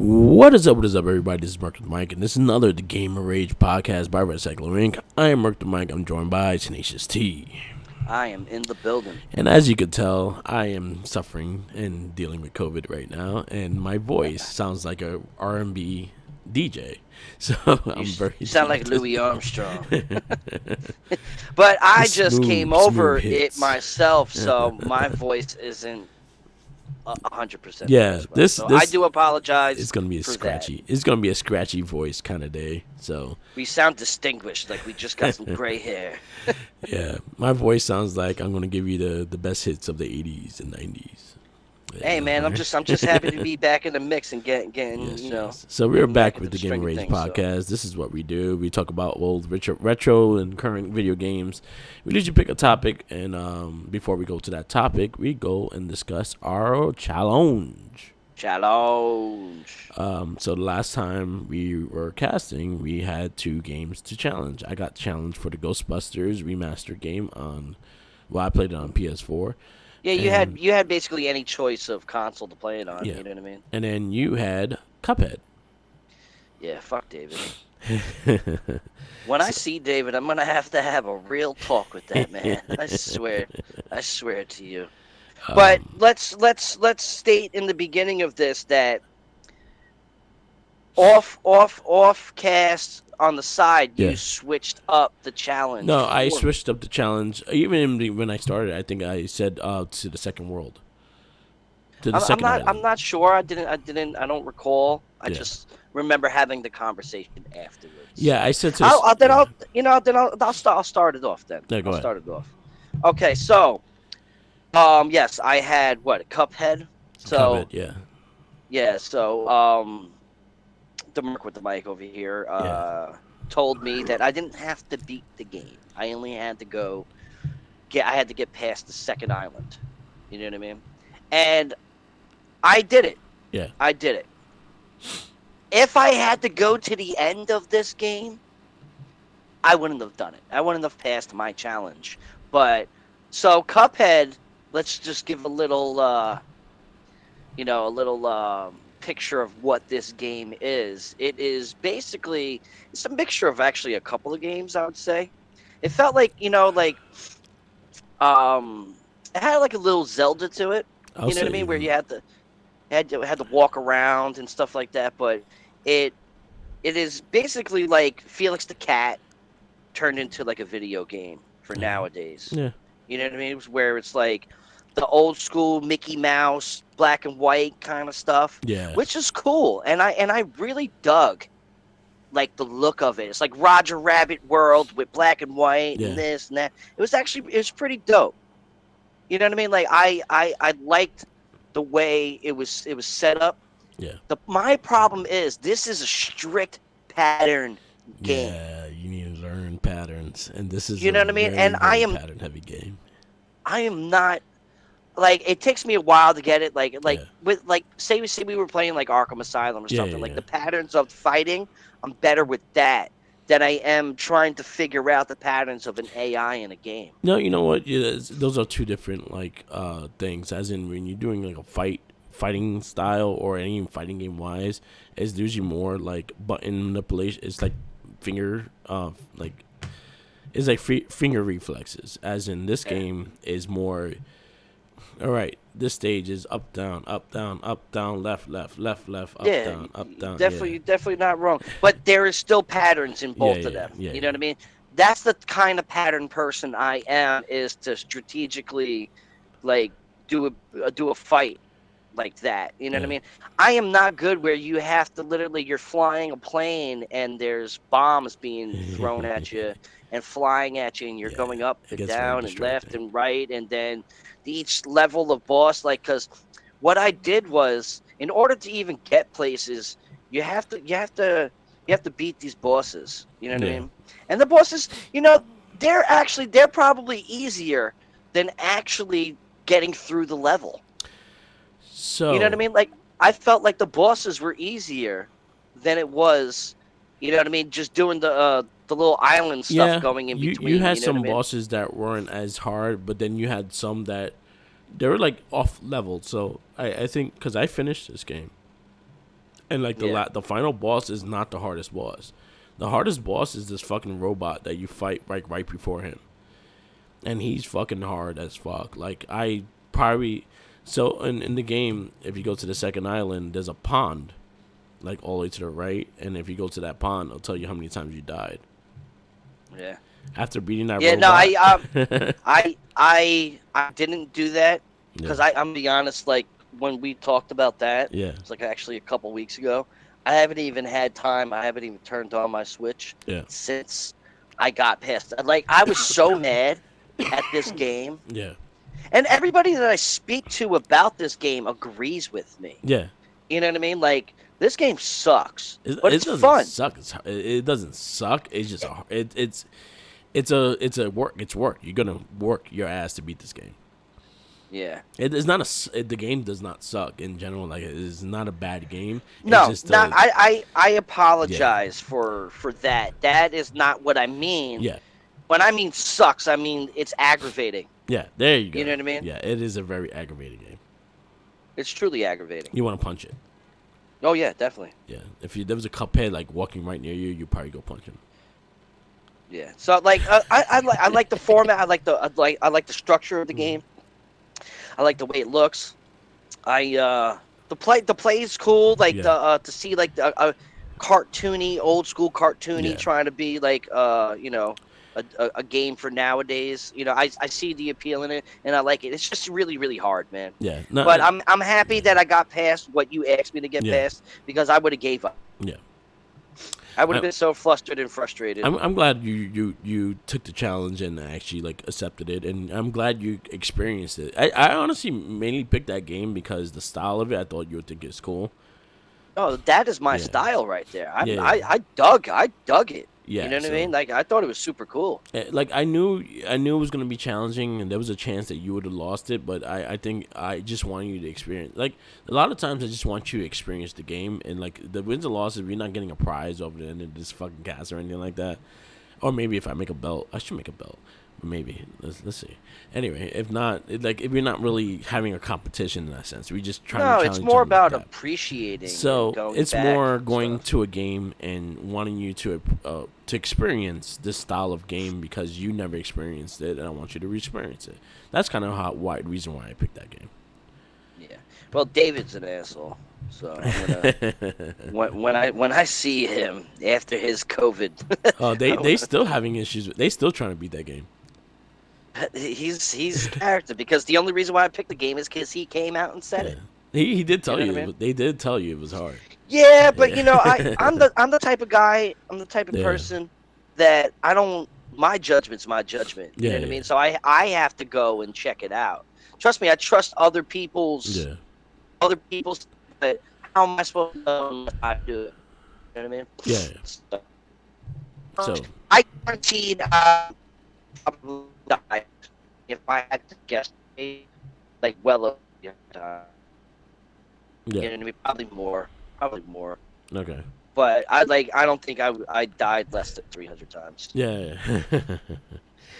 What is up, everybody? This is Mark the Mike, and this is another The Game of Rage podcast by Red Cycler Inc. I am Mark the Mike. I'm joined by Tenacious T. I am in the building. And as you can tell, I am suffering and dealing with COVID right now, and my voice sounds like a R&B DJ. So I'm very. You sound like Louis Armstrong. But I just came over it myself, so my voice isn't 100%. Yeah, this I do apologize. It's gonna be a scratchy. It's gonna be a scratchy voice kind of day. So we sound distinguished, like we just got some gray hair. Yeah, my voice sounds like I'm gonna give you the best hits of the 80s and 90s. Hey man, I'm just happy to be back in the mix and getting yes, you know. Yes. So we're back with the Game of Rage podcast. So. This is what we do. We talk about old retro and current video games. We usually pick a topic, and before we go to that topic, we go and discuss our challenge. So the last time we were casting, we had 2 games to challenge. I got challenged for the Ghostbusters remastered game I played it on PS4. Yeah, you had basically any choice of console to play it on. Yeah. You know what I mean? And then you had Cuphead. Yeah, fuck David. When I see David, I'm gonna have to have a real talk with that man. I swear to you. But let's state in the beginning of this that off cast on the side, you switched up the challenge. No, I switched up the challenge. Even when I started, I think I said to the second world. I'm not sure. I don't recall. I just remember having the conversation afterwards. Yeah, I said to. I'll start it off then. Yeah, go ahead. Start it off. Okay, so, yes, I had Cuphead. So, Cuphead, yeah. Yeah, so, the Merc with the mic over here told me that I didn't have to beat the game. I only had to I had to get past the second island. You know what I mean? And I did it. Yeah. I did it. If I had to go to the end of this game, I wouldn't have done it. I wouldn't have passed my challenge. But, so Cuphead, let's just give a little, picture of what this game is. It is basically, it's a mixture of actually a couple of games, I would say. It felt like, it had like a little Zelda to it. You know what I mean? Where you had to walk around and stuff like that. But it is basically like Felix the Cat turned into like a video game for nowadays. Yeah. You know what I mean? Where it's like the old school Mickey Mouse, black and white kind of stuff. Yeah. Which is cool. And I really dug like the look of it. It's like Roger Rabbit world with black and white and this and that. It was pretty dope. You know what I mean? Like I liked the way it was set up. Yeah. My problem is this is a strict pattern game. Yeah, you need to learn patterns, and this is you know what I mean. And I am pattern heavy game. I am not like it takes me a while to get it. With say we were playing like Arkham Asylum or something. Like the patterns of fighting, I'm better with that than I am trying to figure out the patterns of an AI in a game. No, you know what? Yeah, those are 2 different things. As in when you're doing like a fighting style or any fighting game wise, it's usually more like button manipulation. It's like finger finger reflexes. As in this game is more. All right, this stage is up, down, left, up, down, up, down. Definitely not wrong. But there is still patterns in both of them. You know what I mean? That's the kind of pattern person I am, is to strategically, like, do a fight like that. You know what I mean? I am not good where you have to you're flying a plane and there's bombs being thrown at you and flying at you, and you're going up and down and left and right, and then each level of boss, because what I did was, in order to even get places, you have to beat these bosses. You know what I mean? And the bosses, they're probably easier than actually getting through the level. So you know what I mean? Like, I felt like the bosses were easier than it was. You know what I mean? Just doing the little island stuff going in between. You had some bosses that weren't as hard, but then you had some that they were like off leveled. So I think because I finished this game, And like the final boss is not the hardest boss. The hardest boss is this fucking robot that you fight right before him. And he's fucking hard as fuck. Like, I probably... So, in the game, if you go to the second island, there's a pond. Like, all the way to the right. And if you go to that pond, it'll tell you how many times you died. Yeah. After beating that robot... I didn't do that. Because I'm going to be honest, like, when we talked about that... Yeah. It's like actually a couple weeks ago. I haven't even had time. I haven't even turned on my Switch since I got past... Like, I was so mad at this game. Yeah. And everybody that I speak to about this game agrees with me. Yeah. You know what I mean? Like, this game sucks, but it's fun. Suck. It doesn't suck. It's just it's work. It's work. You're gonna work your ass to beat this game. Yeah. It's not the game does not suck in general. Like, it is not a bad game. No, I apologize for that. That is not what I mean. Yeah. When I mean sucks, I mean it's aggravating. Yeah, there you go. You know what I mean? Yeah, it is a very aggravating game. It's truly aggravating. You want to punch it. Oh yeah, definitely. Yeah, if there was a cuphead like walking right near you, you'd probably go punch him. Yeah. So like, I like the format. I like the structure of the game. I like the way it looks. The play is cool. Like to see like a cartoony, old school cartoony trying to be like a game for nowadays. You know, I see the appeal in it, and I like it. It's just really, really hard, man. Yeah. No, but I'm happy that I got past what you asked me to get past, because I would have gave up. Yeah. I would have been so flustered and frustrated. I'm glad you took the challenge and actually like accepted it, and I'm glad you experienced it. I honestly mainly picked that game because the style of it, I thought you would think it's cool. Oh, that is my style right there. I dug it. Yeah, you know what I mean? Like, I thought it was super cool. Like, I knew it was going to be challenging, and there was a chance that you would have lost it, but I think I just want you to experience. Like, a lot of times I just want you to experience the game, and, like, the wins and losses, we're not getting a prize over the end of this fucking cast or anything like that. Or maybe if I make a belt, I should make a belt. Maybe. Let's see. Anyway, if not, if we're not really having a competition in that sense, we just trying to challenge. No, it's more about appreciating. So it's more going to a game and wanting you to experience this style of game because you never experienced it, and I want you to re-experience it. That's kind of reason why I picked that game. Yeah. Well, David's an asshole. So when I see him after his COVID, they still having issues. They still trying to beat that game. He's character, because the only reason why I picked the game is because he came out and said it. He did tell you. They did tell you it was hard. Yeah, but you know, I'm the type of guy. I'm the type of person that I don't. My judgment's my judgment. You know what I mean? So I have to go and check it out. Trust me, I trust other people's. Yeah. Other people's. But how am I supposed to know unless I do it? You know what I mean? Yeah. So I guaranteed I would die if I had to guess, like well over time. Yeah. You know what I mean? Probably more. Okay. But I don't think I died less than 300 times. Yeah.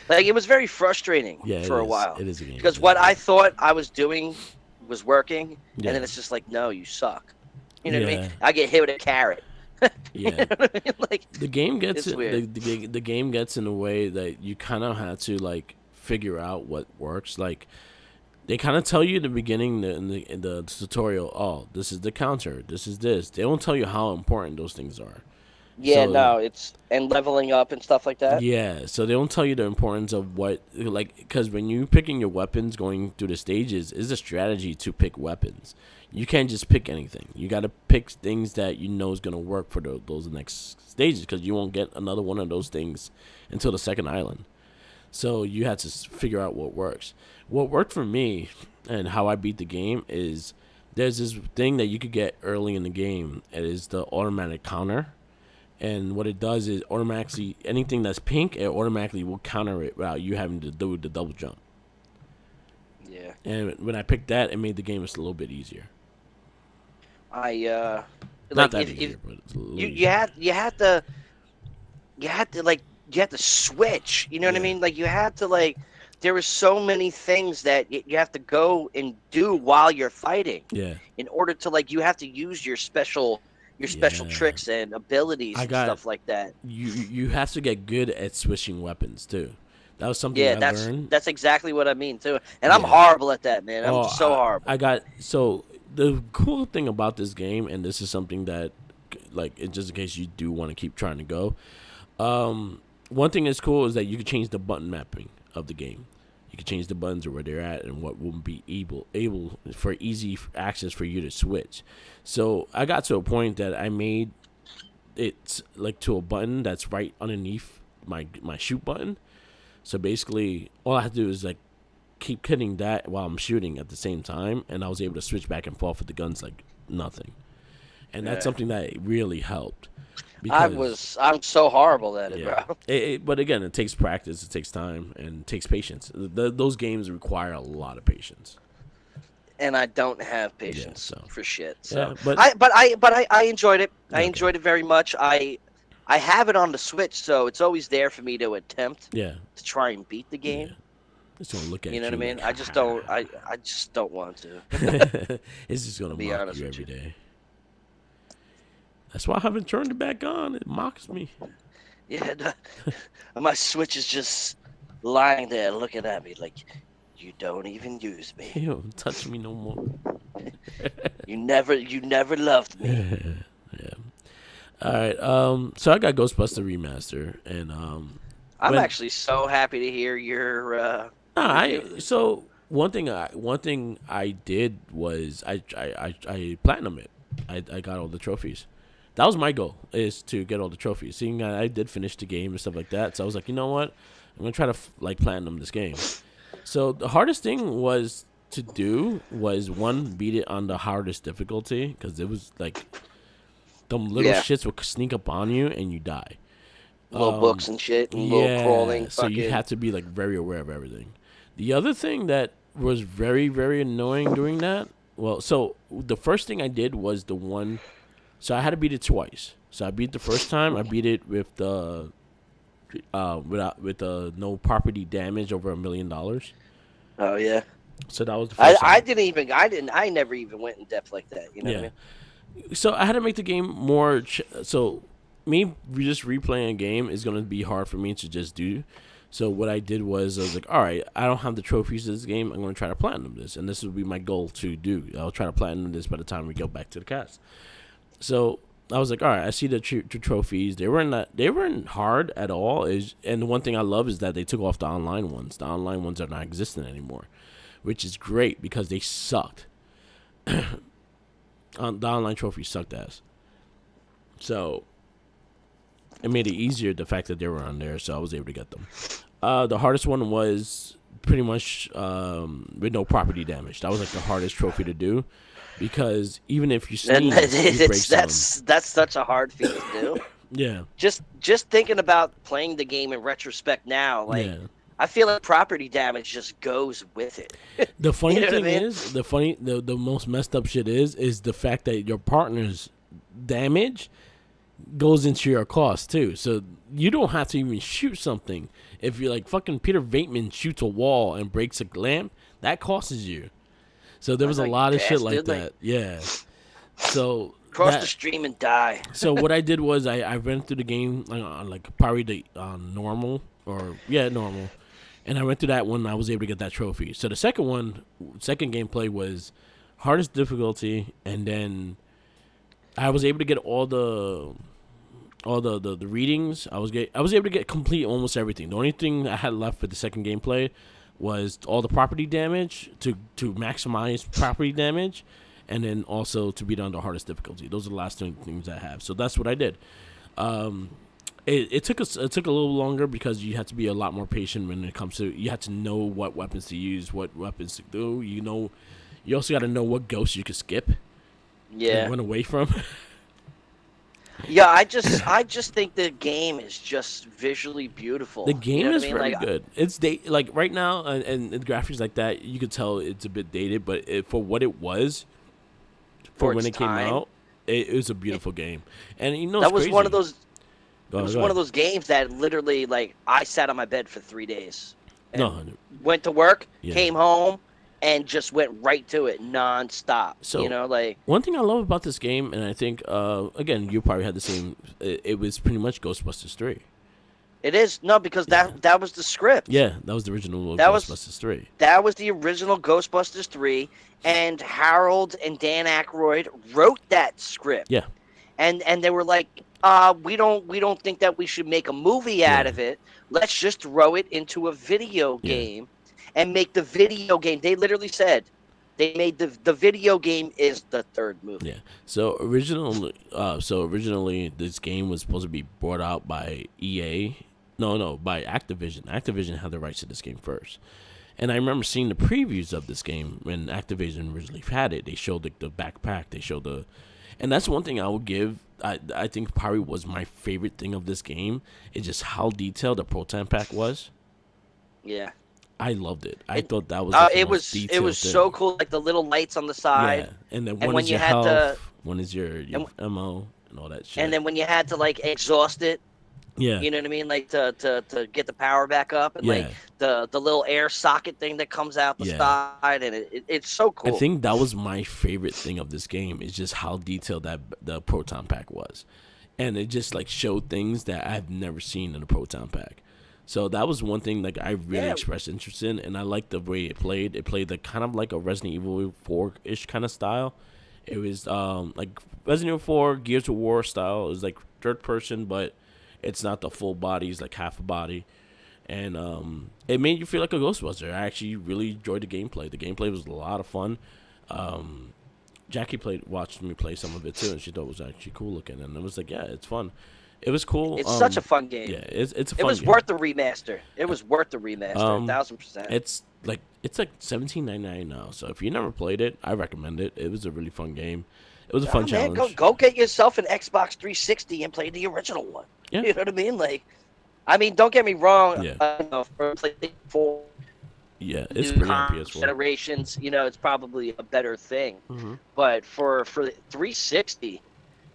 Like, it was very frustrating for a while. It is a game. Because what I thought I was doing was working, and then it's just like, no, you suck. You know what I mean? I get hit with a carrot. Yeah. You know what I mean? Like, the game gets the game gets in a way that you kind of have to like figure out what works. Like, they kind of tell you in the beginning in the tutorial, oh, this is the counter, this is this. They don't tell you how important those things are. Yeah, so, no, it's and leveling up and stuff like that. Yeah, so they don't tell you the importance of what, like, because when you picking your weapons going through the stages, is a strategy to pick weapons. You can't just pick anything. You got to pick things that you know is going to work for those next stages, because you won't get another one of those things until the second island. So you have to figure out what works. What worked for me and how I beat the game is there's this thing that you could get early in the game. It is the automatic counter. And what it does is automatically, anything that's pink, it automatically will counter it without you having to do the double jump. Yeah. And when I picked that, it made the game just a little bit easier. Not that easier, but it's a little easier. You had to switch. You know what I mean? Like, you had to, like, there were so many things that you have to go and do while you're fighting. Yeah. In order to, like, you have to use your special your special tricks and abilities and stuff like that. You have to get good at switching weapons too. That was something I learned. That's exactly what I mean too. And I'm horrible at that, man. I'm so horrible. So the cool thing about this game, and this is something that, like, just in case you do want to keep trying to go, one thing that's cool is that you can change the button mapping of the game. You can change the buttons or where they're at and what will be able for easy access for you to switch. So I got to a point that I made it like to a button that's right underneath my shoot button. So basically, all I have to do is like keep hitting that while I'm shooting at the same time, and I was able to switch back and forth with the guns like nothing. And that's something that really helped. I'm so horrible at it, bro. But again, it takes practice, it takes time, and it takes patience. Those games require a lot of patience. And I don't have patience for shit. So, but I enjoyed it. I enjoyed it very much. I have it on the Switch, so it's always there for me to attempt. To try and beat the game. It's gonna look at you. You know what I mean? I just don't. I just don't want to. It's just gonna mock you every day. That's why I haven't turned it back on. It mocks me. Yeah, my Switch is just lying there looking at me like, you don't even use me. You don't touch me no more. You never loved me. Yeah. All right. So I got Ghostbuster Remaster, and I'm actually so happy to hear your. So one thing I did was I platinumed it. I got all the trophies. That was my goal, is to get all the trophies. Seeing I did finish the game and stuff like that, so I was like, you know what, I'm gonna try to platinum this game. So the hardest thing to do was beat it on the hardest difficulty, because it was like them little shits would sneak up on you and you die. Little books and shit, and little crawling. So you have to be like very aware of everything. The other thing that was very, very annoying doing that. Well, so the first thing I did was the one. So I had to beat it twice. So I beat the first time. I beat it with the no property damage over $1 million. Oh yeah. So that was the first time. I never even went in depth like that. You know what I mean? So I had to make the game more. So me just replaying a game is going to be hard for me to just do. So what I did was I was like, all right, I don't have the trophies of this game. I'm going to try to platinum this, and this will be my goal to do. I'll try to platinum this by the time we go back to the cast. So I was like, all right, I see the trophies. They weren't hard at all. And the one thing I love is that they took off the online ones. The online ones are not existent anymore, which is great because they sucked. The online trophies sucked ass. So it made it easier, the fact that they were on there, so I was able to get them. The hardest one was pretty much with no property damage. That was like the hardest trophy to do, because even if you sneeze, you break that's such a hard feat to do. Yeah. Just thinking about playing the game in retrospect now, I feel like property damage just goes with it. The funny thing is, the most messed up shit is the fact that your partner's damage goes into your cost too. So you don't have to even shoot something. If you're like fucking Peter Venkman shoots a wall and breaks a lamp, that costs you. So there was a lot of shit like that. Yeah. So cross the stream and die. So what I did was I went through the game on like probably the normal, and I went through that one. And I was able to get that trophy. So the second gameplay was hardest difficulty, and then I was able to get all the readings. I was able to get complete almost everything. The only thing I had left for the second gameplay was all the property damage to maximize property damage, and then also to beat on the hardest difficulty. Those are the last two things I have. So that's what I did. It took a little longer because you had to be a lot more patient when it comes to, you had to know what weapons to use, what weapons to do. You also got to know what ghosts you could skip. Yeah. And run away from. Yeah, I just think the game is just visually beautiful. The game is very good. It's like right now, and the graphics like that, you could tell it's a bit dated, but for what it was, for when it came out, it was a beautiful game. And that was one of those. It was one of those games that literally, I sat on my bed for 3 days. Went to work, came home, and just went right to it nonstop. So, like one thing I love about this game, and I think again you probably had the same. It was pretty much Ghostbusters 3. It is because that was the script. Yeah, that was the original Ghostbusters 3. That was the original Ghostbusters 3, and Harold and Dan Aykroyd wrote that script. Yeah, and they were like, we don't think that we should make a movie out of it. Let's just throw it into a video game and make the video game. They literally said they made the video game is the third movie. Yeah. So originally this game was supposed to be brought out by EA. No, by Activision. Activision had the rights to this game first. And I remember seeing the previews of this game when Activision originally had it. They showed the backpack. They showed and that's one thing I would give. I think probably was my favorite thing of this game is just how detailed the Proton Pack was. Yeah. I loved it. I thought that was it was so cool, like the little lights on the side. Yeah. And then one is your health, one is your MO and all that shit. And then when you had to like exhaust it. Yeah. You know what I mean? Like to get the power back up, and like the little air socket thing that comes out the side, and it's so cool. I think that was my favorite thing of this game is just how detailed that the Proton Pack was. And it just like showed things that I've never seen in a Proton Pack. So that was one thing like I really expressed interest in, and I liked the way it played. It played like kind of like a Resident Evil 4-ish kind of style. It was like Resident Evil 4 Gears of War style. It was like third person, but it's not the full body. It's like half a body. And it made you feel like a Ghostbuster. I actually really enjoyed the gameplay. The gameplay was a lot of fun. Jackie watched me play some of it too, and she thought it was actually cool looking. And it was like, yeah, it's fun. It was cool. It's such a fun game. Yeah, it's a fun game. It was worth the remaster. It was worth the remaster, 1,000%. It's like $17.99 now. So if you never played it, I recommend it. It was a really fun game. It was a fun challenge. Go get yourself an Xbox 360 and play the original one. Yeah. You know what I mean? Like, don't get me wrong. Yeah. For PlayStation 4, it's pretty on PS4. Generations, it's probably a better thing. Mm-hmm. But for 360,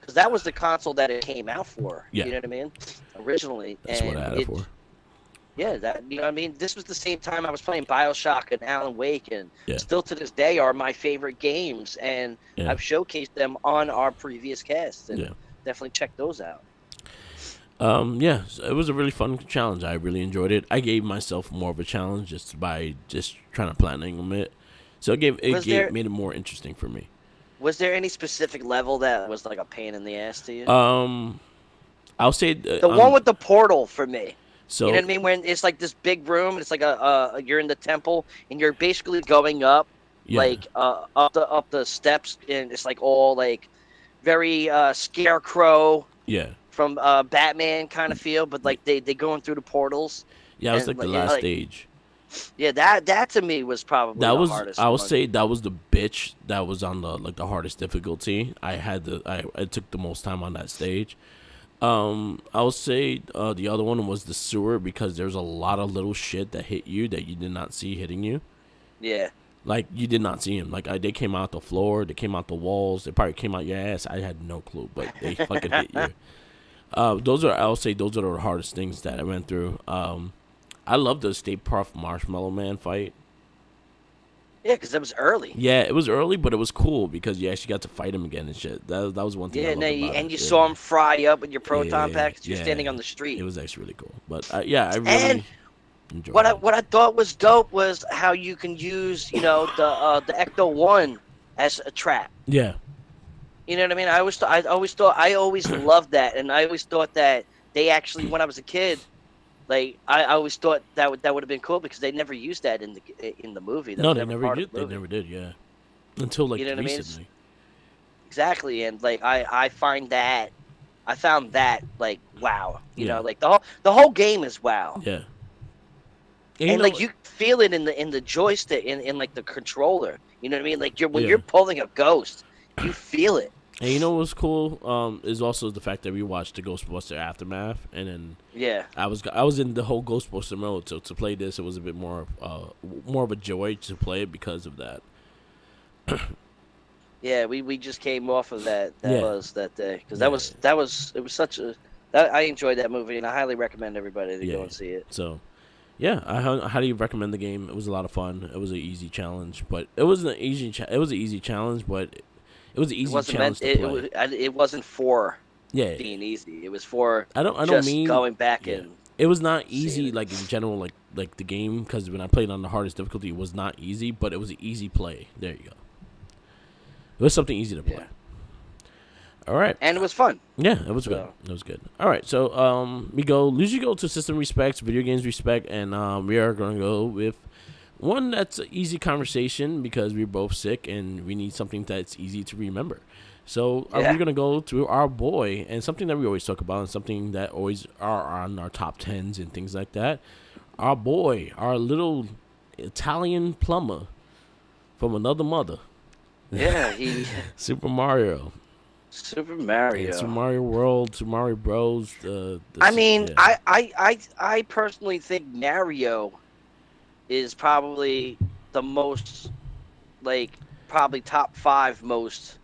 because that was the console that it came out for. Yeah. You know what I mean? Originally. That's what I had it for. Yeah, this was the same time I was playing BioShock and Alan Wake, and still to this day are my favorite games, and I've showcased them on our previous casts, and definitely check those out. It was a really fun challenge. I really enjoyed it. I gave myself more of a challenge just by trying to planning it, so made it more interesting for me. Was there any specific level that was like a pain in the ass to you? I'll say the one with the portal for me. So, you know what I mean? When it's like this big room, it's like you're in the temple, and you're basically going up, like up the steps, and it's like all like very Scarecrow, from Batman kind of feel, but like they going through the portals. Yeah, it was like the last stage. Yeah, that to me was probably the hardest. I would say that was the bitch that was on the hardest difficulty. I took the most time on that stage. I would say the other one was the sewer, because there's a lot of little shit that hit you that you did not see hitting you. Yeah. Like, you did not see them. Like, they came out the floor, they came out the walls, they probably came out your ass. I had no clue, but they fucking hit you. I would say those are the hardest things that I went through. I love the Stay Puft Marshmallow Man fight. Yeah, because it was early. Yeah, it was early, but it was cool because you actually got to fight him again and shit. That was one thing. You saw him fry up with your proton pack because you're standing on the street. It was actually really cool. But I really enjoyed it. What I thought was dope was how you can use the Ecto-1 as a trap. Yeah. You know what I mean? I always loved that, and I always thought that they actually, when I was a kid, like I always thought that would have been cool because they never used that in the movie. No, they never did. They never did. Yeah, until like recently. I mean? Exactly, and like I found that like wow. You know, like the whole game is wow. Yeah. And like you feel it in the joystick in like the controller. You know what I mean? Like when you're pulling a ghost, you feel it. And you know what's cool is also the fact that we watched the Ghostbuster Aftermath, and then I was in the whole Ghostbuster mode, so to play this, it was a bit more of a joy to play it because of that. Yeah, we just came off of that buzz that day because it was such a I enjoyed that movie, and I highly recommend everybody to go and see it. So Yeah, I highly recommend the game. It was a lot of fun. It was an easy challenge, but it wasn't an easy. It was an easy challenge, but it was an easy challenge to play. It wasn't for yeah being easy. It was for I don't just mean going back yeah. and. It was not easy, like in general, like the game. Because when I played on the hardest difficulty, it was not easy, but it was an easy play. There you go. It was something easy to play. Yeah. All right. And it was fun. Yeah, it was good. It was good. All right, so we usually go to system respects, video games respect, and we are going to go with one that's an easy conversation because we're both sick and we need something that's easy to remember. So we're going to go to our boy and something that we always talk about and something that always are on our top 10s and things like that. Our boy, our little Italian plumber from another mother. Yeah, Super Mario. Super Mario. Yeah, Super Mario World, Super Mario Bros. I personally think Mario is probably the most, probably top 5 most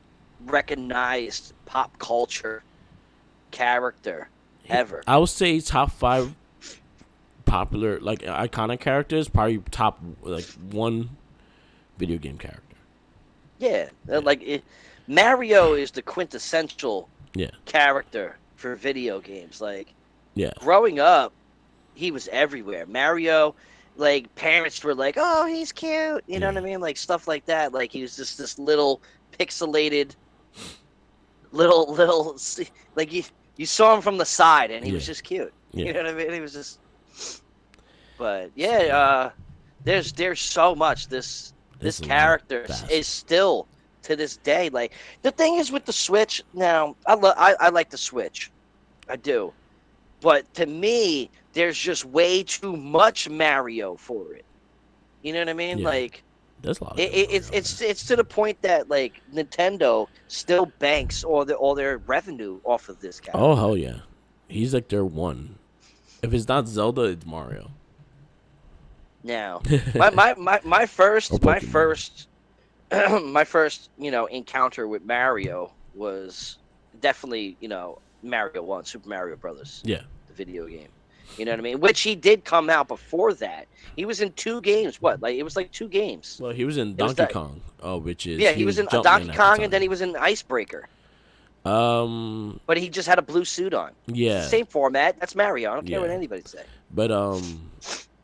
recognized pop culture character ever. I would say top 5 popular, iconic characters, probably top, 1 video game character. Yeah. Mario is the quintessential character for video games. Growing up, he was everywhere. Mario, parents were like, "Oh, he's cute," you know what I mean? Stuff like that. He was just this little pixelated, little. You saw him from the side, and he was just cute. Yeah. You know what I mean? He was just. But there's so much this character is still. To this day, the thing is with the Switch now, I like the Switch, I do, but to me, there's just way too much Mario for it. You know what I mean? There's a lot. It's to the point that Nintendo still banks all their revenue off of this guy. Oh hell yeah, he's their one. If it's not Zelda, it's Mario. Now, my first. My first, encounter with Mario was definitely, Mario 1, Super Mario Brothers. Yeah. The video game. You know what I mean? Which he did come out before that. He was in 2 games. What? It was 2 games. Well, he was in Donkey Kong, which is... Yeah, he was in Donkey Kong, and then he was in Icebreaker. But he just had a blue suit on. Yeah. It's the same format. That's Mario. I don't care what anybody say. But,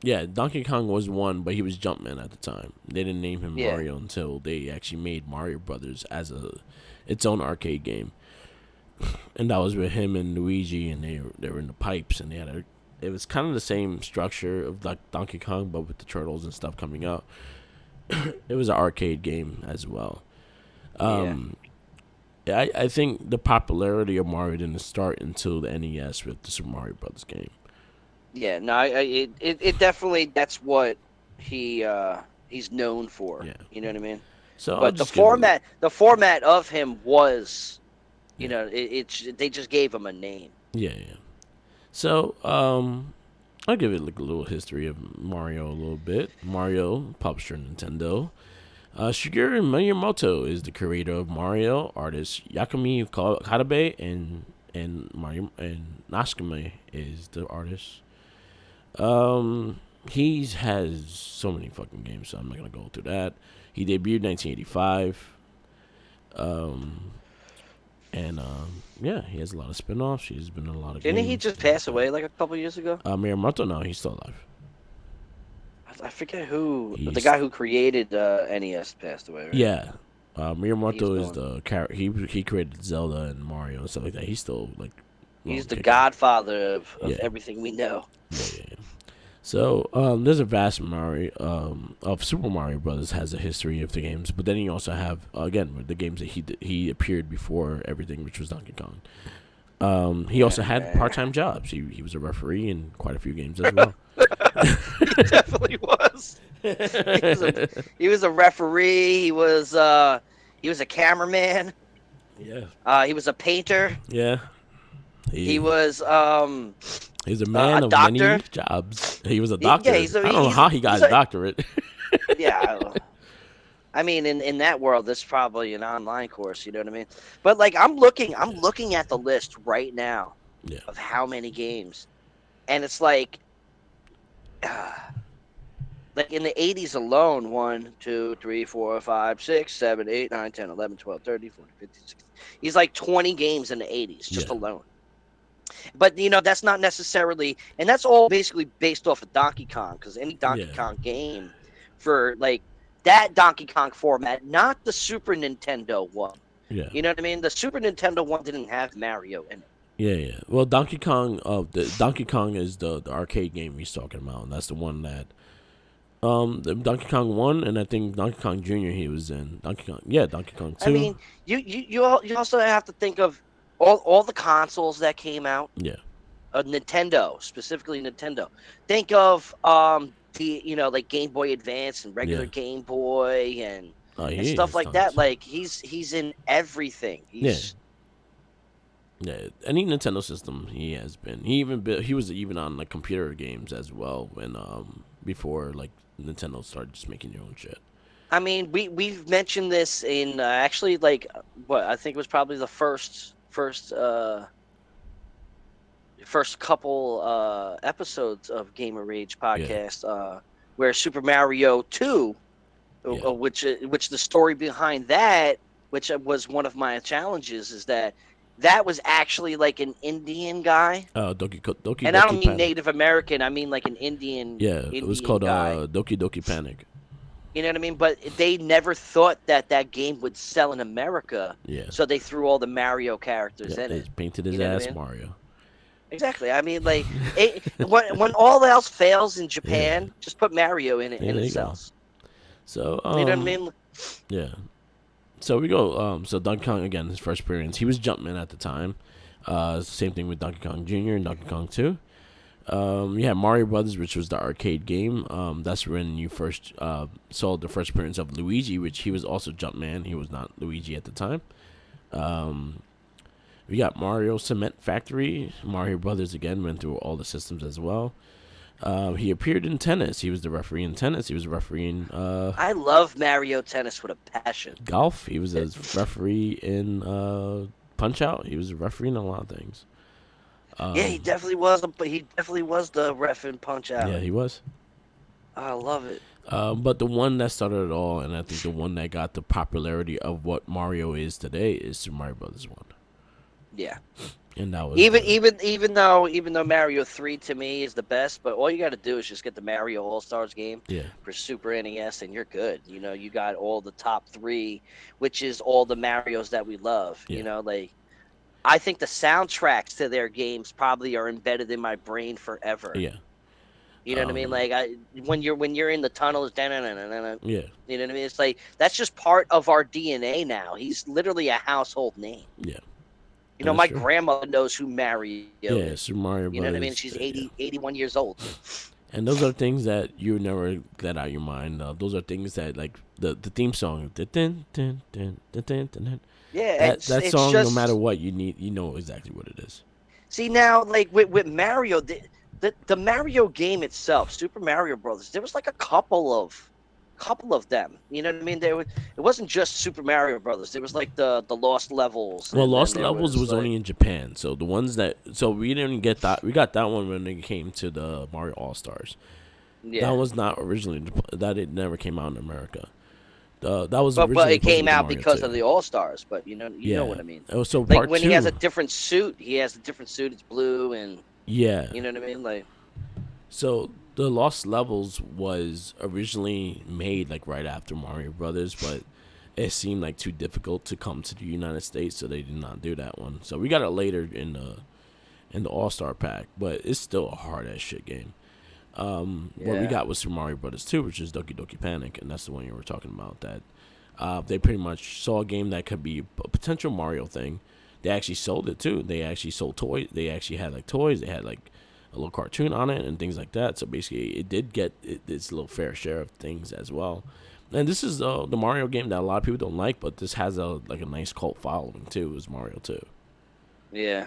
yeah, Donkey Kong was 1, but he was Jumpman at the time. They didn't name him Mario until they actually made Mario Brothers as its own arcade game, and that was with him and Luigi, and they were in the pipes, and it was kind of the same structure of Donkey Kong, but with the turtles and stuff coming out. It was an arcade game as well. I think the popularity of Mario didn't start until the NES with the Super Mario Brothers game. Yeah, no, it definitely, that's what he's known for. Yeah. You know what I mean? So, but the format of him was, they just gave him a name. Yeah. So, I'll give it a little history of Mario a little bit. Mario, publisher Nintendo. Shigeru Miyamoto is the creator of Mario. Artist Yakumi Katabe and Mario and Nasukime is the artist. He has so many fucking games, so I'm not gonna go through that. He debuted 1985. He has a lot of spin-offs. He's been in a lot of Didn't games. he just pass away a couple years ago? Miyamoto, no, he's still alive. I forget who. The guy who created NES passed away, right? Yeah. Miyamoto is the character. He created Zelda and Mario and stuff like that. He's still he's the godfather of everything we know. Yeah. So there's a vast Mario of Super Mario Brothers has a history of the games, but then you also have again the games that he appeared before everything, which was Donkey Kong. He also had part-time jobs. He was a referee in quite a few games as well. He definitely was. He was a referee. He was a cameraman. Yeah. He was a painter. Yeah. He was he's a man of doctor. many jobs. He was a doctor. I don't know how he got his doctorate. Yeah. I mean, in that world, this is probably an online course. You know what I mean? But I'm looking at the list right now of how many games, and it's like in the 80s alone, 1, 2, 3, 4, 5, 6, 7, 8, 9, 10, 11, 12, 13, 14, 15, 16. He's like 20 games in the 80s just alone. But, that's not necessarily, and that's all basically based off of Donkey Kong, because any Donkey Kong game for like that Donkey Kong format, not the Super Nintendo one. Yeah. You know what I mean? The Super Nintendo one didn't have Mario in it. Yeah. Well, Donkey Kong is the arcade game he's talking about, and that's the one that the Donkey Kong 1, and I think Donkey Kong Jr. he was in. Donkey Kong 2. I mean, you also have to think of all the consoles that came out. Yeah. Nintendo, specifically Nintendo. Think of like Game Boy Advance and regular Game Boy and stuff like that. Like he's in everything. Yeah, any Nintendo system he has been. He was even on like computer games as well when before like Nintendo started just making their own shit. I mean, we've mentioned this in actually like what I think was probably the first couple episodes of Gamer Rage podcast where Super Mario 2, which the story behind that, which was one of my challenges, is that was actually like an Indian guy. Doki. And I don't mean Native American. I mean like an Indian. Yeah, it was called Doki Doki Panic. You know what I mean? But they never thought that game would sell in America. Yeah. So they threw all the Mario characters in it. They painted his ass Mario. Exactly. I mean, like, when all else fails in Japan, just put Mario in it and it sells. So, you know what I mean? Yeah. So we go. So Donkey Kong again, his first appearance. He was Jumpman at the time. Same thing with Donkey Kong Jr. and Donkey Kong 2. You had Mario Brothers, which was the arcade game. That's when you first saw the first appearance of Luigi, which he was also Jumpman. He was not Luigi at the time. We got Mario Cement Factory. Mario Brothers again went through all the systems as well. He appeared in tennis. He was the referee in tennis. He was a referee in I love Mario Tennis with a passion. Golf. He was a referee in Punch Out. He was a referee in a lot of things. He definitely was. He definitely was the ref in Punch Out. Yeah, he was. I love it. But the one that started it all, and I think the one that got the popularity of what Mario is today, is Super Mario Brothers 1. Yeah. And that was even though Mario 3 to me is the best, but all you got to do is just get the Mario All-Stars game for Super NES and you're good. You know, you got all the top 3, which is all the Marios that we love. You know, like I think the soundtracks to their games probably are embedded in my brain forever. Yeah. You know what I mean? Like when you're in the tunnels, yeah. You know what I mean? It's like that's just part of our DNA now. He's literally a household name. Yeah. You know, my grandmother knows who Mario is. Super Mario Brothers. You know what I mean? She's 81 years old. And those are things that you never get out of your mind. Those are things that, like, the theme song. Yeah, that song, no matter what, you know exactly what it is. See, now, like, with Mario, the Mario game itself, Super Mario Brothers, there was, like, a couple of them. You know what I mean? It wasn't just Super Mario Brothers. There was like the Lost Levels. Well, Lost Levels was only in Japan. So the ones we didn't get that. We got that one when it came to the Mario All Stars. Yeah, that was not originally it never came out in America. That was but it came out because of the All Stars. But you know what I mean. So like when he has a different suit, It's blue and you know what I mean. Like so. The Lost Levels was originally made like right after Mario Brothers, but it seemed like too difficult to come to the United States, so they did not do that one. So we got it later in the All-Star pack, but it's still a hard ass shit game. What we got was Super Mario Brothers 2, which is Doki Doki Panic, and that's the one you were talking about. That they pretty much saw a game that could be a potential Mario thing. They actually sold it too. They actually sold toys. They actually had like toys. They had like a little cartoon on it and things like that. So basically, it did get its little fair share of things as well. And this is the Mario game that a lot of people don't like, but this has a nice cult following too. Is Mario 2? Yeah,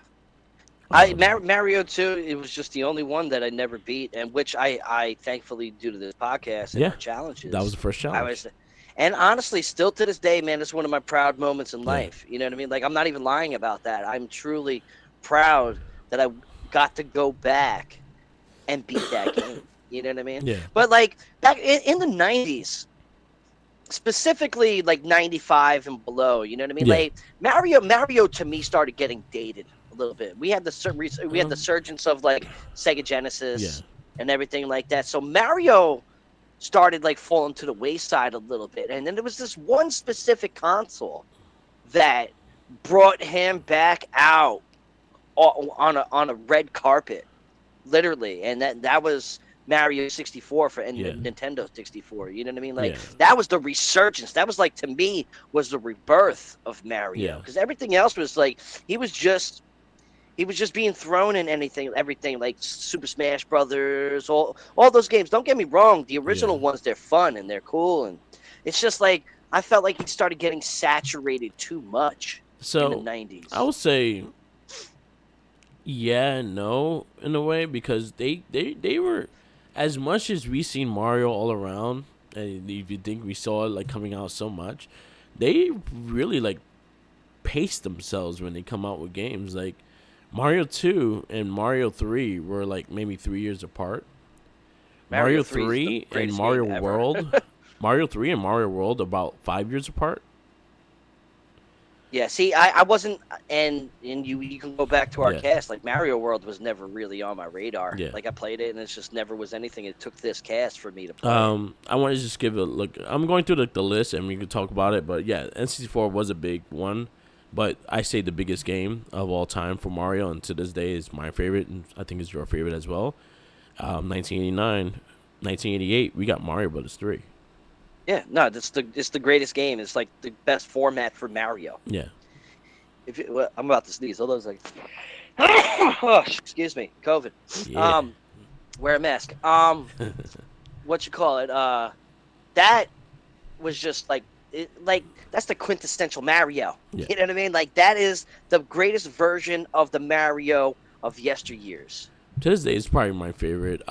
Mario 2. It was just the only one that I never beat, and which I thankfully, due to this podcast and our challenges, that was the first challenge. And honestly, still to this day, man, it's one of my proud moments in life. You know what I mean? Like I'm not even lying about that. I'm truly proud that I got to go back and beat that game. You know what I mean? Yeah. But like back in the 90s, specifically like 95 and below, you know what I mean? Yeah. Like Mario to me started getting dated a little bit. We had the surgence of like Sega Genesis and everything like that. So Mario started like falling to the wayside a little bit. And then there was this one specific console that brought him back out on a red carpet, literally, and that was Mario 64 for Nintendo 64. You know what I mean? Like that was the resurgence. That was like, to me, was the rebirth of Mario, because everything else was like he was just being thrown in everything like Super Smash Brothers, all those games. Don't get me wrong, the original ones, they're fun and they're cool, and it's just like I felt like he started getting saturated too much in the 90s. I would say yeah and no in a way, because they were, as much as we seen Mario all around, and if you think we saw it like coming out so much, they really like paced themselves when they come out with games. Like Mario 2 and Mario 3 were like maybe 3 years apart. Mario 3 and Mario World Mario 3 and Mario World about 5 years apart. Yeah, see, I wasn't, and you can go back to our cast. Like Mario World was never really on my radar. Yeah. Like I played it, and it just never was anything. It took this cast for me to play. I want to just give a look. I'm going through the list, and we can talk about it. But yeah, N64 was a big one, but I say the biggest game of all time for Mario, and to this day is my favorite, and I think it's your favorite as well. 1989, 1988, we got Mario Brothers 3. Yeah, no, it's the greatest game. It's like the best format for Mario. Yeah. I'm about to sneeze. Hold on a second. Oh, excuse me, COVID. Yeah. Wear a mask. What you call it? That was just like that's the quintessential Mario. Yeah. You know what I mean? Like that is the greatest version of the Mario of yesteryears. To this day, it's probably my favorite.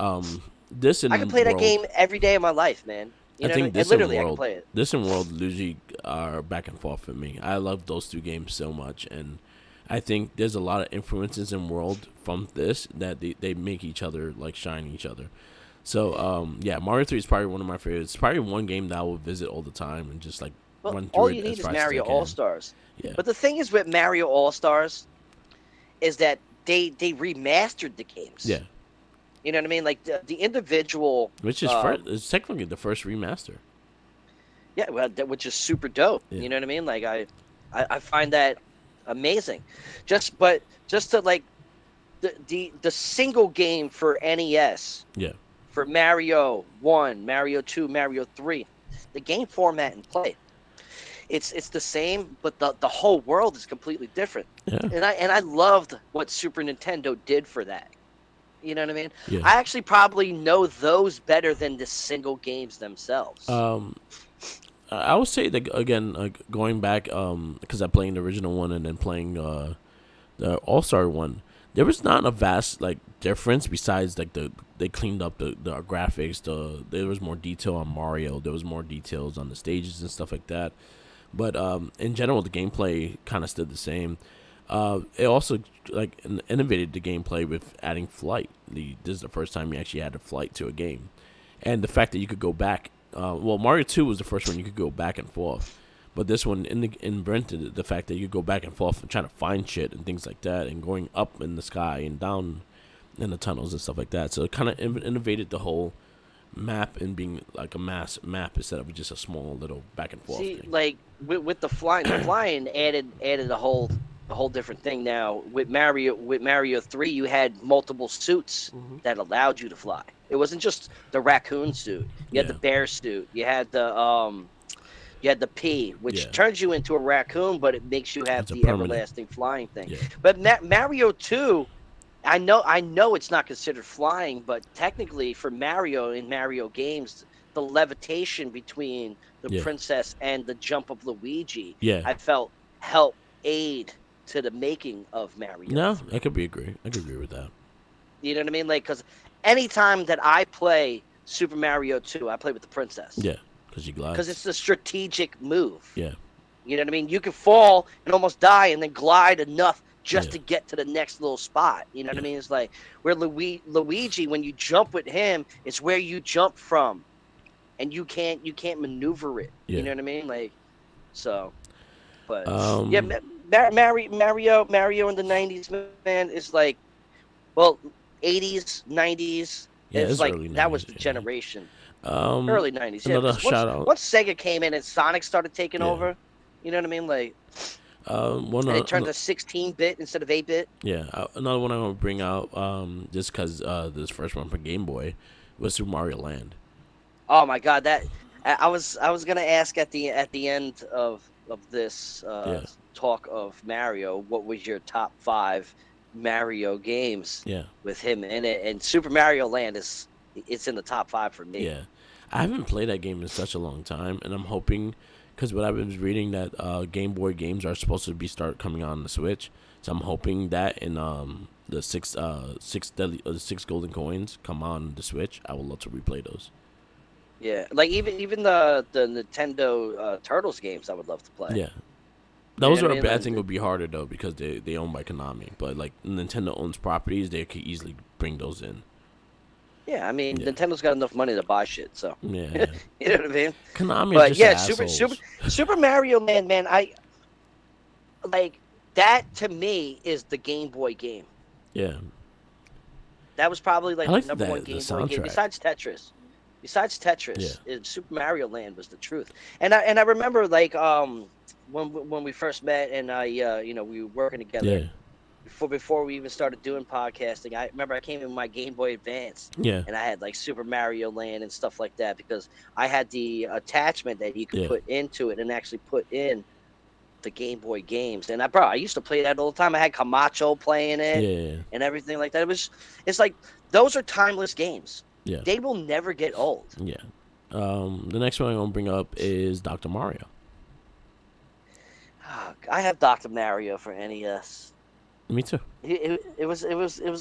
This and I can play that game every day of my life, man. You know I think what I mean? Literally, I can play it. This and World Luigi are back and forth for me. I love those two games so much, and I think there's a lot of influences in World from this that they make each other like shine each other. So yeah, Mario 3 is probably one of my favorites. It's probably one game that I will visit all the time and just like run through all it. you need is Mario All-Stars. Yeah. But the thing is with Mario All-Stars is that they remastered the games. Yeah. You know what I mean? Like the individual, which is it's technically the first remaster. Yeah, well, which is super dope. Yeah. You know what I mean? Like I find that amazing. Just to like the single game for NES. Yeah. For Mario 1, Mario 2, Mario 3, the game format and play, it's the same, but the whole world is completely different. Yeah. And I loved what Super Nintendo did for that. You know what I mean? Yeah. I actually probably know those better than the single games themselves. I would say that again, like going back, because I played the original one and then playing the All-Star one. There was not a vast like difference besides like they cleaned up the graphics. There was more detail on Mario. There was more details on the stages and stuff like that. But in general, the gameplay kind of stayed the same. It also like innovated the gameplay with adding flight. This is the first time you actually added flight to a game, and the fact that you could go back. Well, Mario 2 was the first one you could go back and forth, but this one invented the fact that you could go back and forth and trying to find shit and things like that, and going up in the sky and down in the tunnels and stuff like that. So it kind of innovated the whole map and being like a mass map instead of just a small little back and forth. See, thing. like with the flying, added a whole different thing. Now with Mario 3, you had multiple suits that allowed you to fly. It wasn't just the raccoon suit. You had the bear suit. You had the P, which turns you into a raccoon, but it makes you have the everlasting flying thing. Yeah. But Mario 2, I know it's not considered flying, but technically for Mario in Mario games, the levitation between the princess and the jump of Luigi, I felt helped aid to the making of Mario. No, 3. I could agree with that. You know what I mean? Like, because anytime that I play Super Mario 2, I play with the princess. Yeah, because you glide. Because it's a strategic move. Yeah. You know what I mean? You can fall and almost die and then glide enough just to get to the next little spot. You know what I mean? It's like where Luigi, when you jump with him, it's where you jump from, and you can't maneuver it. You know what I mean? Like, so, but Mario in the 90s, man, is like, well, 80s, 90s. Yeah, it's like early 90s, that was the generation. Early 90s. Another shout out. Once Sega came in and Sonic started taking over, you know what I mean? Like, it turned to 16-bit instead of 8-bit. Yeah, another one I want to bring out, just because this first one for Game Boy was Super Mario Land. Oh my God, that I was gonna ask at the end of this talk of Mario, what was your top 5 Mario games? Yeah, with him in it, and Super Mario Land it's in the top 5 for me. Yeah, I haven't played that game in such a long time, and I'm hoping, because what I've been reading that Game Boy games are supposed to start coming on the Switch, so I'm hoping that in the six golden coins come on the Switch. I would love to replay those. Yeah, like even the Nintendo Turtles games, I would love to play. Yeah, those are a bad thing. Would be harder though because they owned by Konami, but like Nintendo owns properties, they could easily bring those in. Yeah, I mean Nintendo's got enough money to buy shit, so yeah, you know what I mean. Konami, but Super Mario Land, man, I like that. To me, is the Game Boy game. Yeah, that was probably like the number one Game Boy game besides Tetris. Super Mario Land was the truth. And I remember like when we first met and we were working together before we even started doing podcasting. I remember I came in with my Game Boy Advance and I had like Super Mario Land and stuff like that because I had the attachment that you could put into it and actually put in the Game Boy games. And I used to play that all the time. I had Camacho playing it and everything like that. It's like those are timeless games. Yeah. They will never get old. Yeah. The next one I'm going to bring up is Dr. Mario. I have Dr. Mario for NES. Me too. It was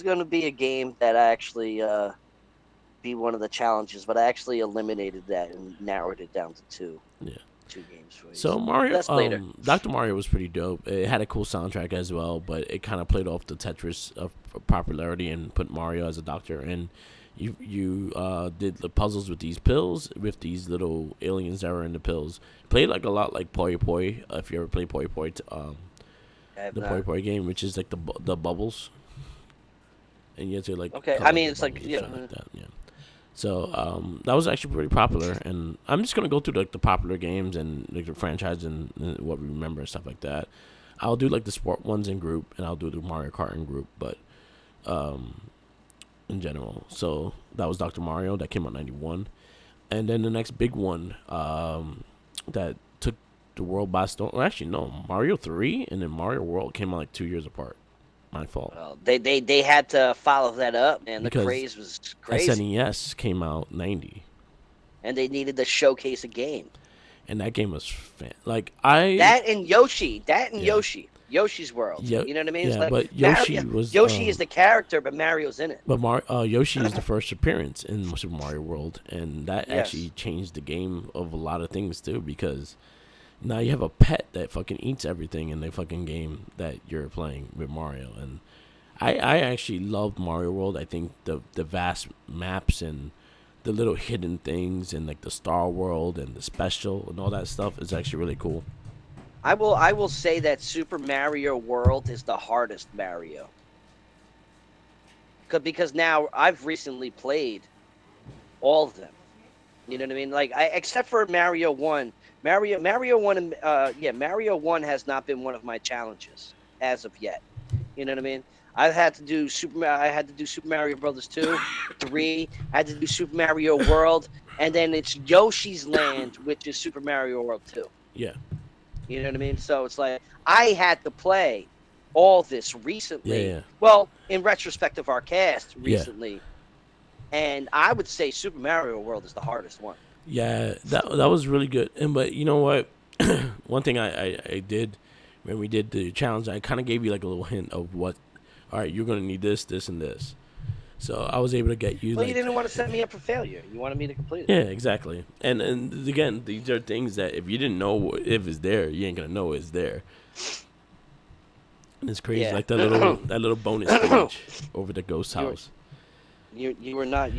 going to be a game that I actually be one of the challenges, but I actually eliminated that and narrowed it down to 2. Yeah. 2 games for you. So Mario, Dr. Mario was pretty dope. It had a cool soundtrack as well, but it kind of played off the Tetris of popularity and put Mario as a doctor. And you did the puzzles with these pills, with these little aliens that were in the pills. Played like a lot like Poi Poi. If you ever played Poi Poi, Poi Poi game, which is like the bubbles, and you have to like. Okay, I mean it's like like that. Yeah. So that was actually pretty popular, and I'm just gonna go through like the popular games and like the franchise and what we remember and stuff like that. I'll do like the sport ones in group, and I'll do the Mario Kart in group, but in general. So that was Dr. Mario that came out '91, and then the next big one that took the world by storm. Well, actually, no, Mario 3 and then Mario World came out like 2 years apart. My fault. Well, they had to follow that up, and the craze was crazy. SNES came out '90, and they needed to showcase a game. And that game was that and Yoshi, Yoshi's World. You know what I mean? Yeah, like but Yoshi Yoshi is the character, but Mario's in it. But Yoshi is the first appearance in Super Mario World, and that actually changed the game of a lot of things too, because now you have a pet that fucking eats everything in the fucking game that you're playing with Mario. And I actually loved Mario World. I think the vast maps and the little hidden things and like the Star World and the special and all that stuff is actually really cool. I will say that Super Mario World is the hardest Mario. Because now I've recently played all of them. You know what I mean? Like except for Mario 1. Mario 1 and Mario 1 has not been one of my challenges as of yet. You know what I mean? I had to do Super Mario Brothers 2, 3. I had to do Super Mario World, and then it's Yoshi's Land, which is Super Mario World 2. Yeah. You know what I mean? So it's like I had to play all this recently. Yeah. Well, in retrospect of our cast recently, and I would say Super Mario World is the hardest one. Yeah, that was really good. But you know what? One thing I did when we did the challenge, I kind of gave you like a little hint of what. All right, you're gonna need this, this, and this. So I was able to get you. Well, you didn't want to set me up for failure. You wanted me to complete it. Yeah, exactly. And again, these are things that if you didn't know if it's there, you ain't gonna know it's there. And it's crazy, like that little bonus stage over the ghost house. You were not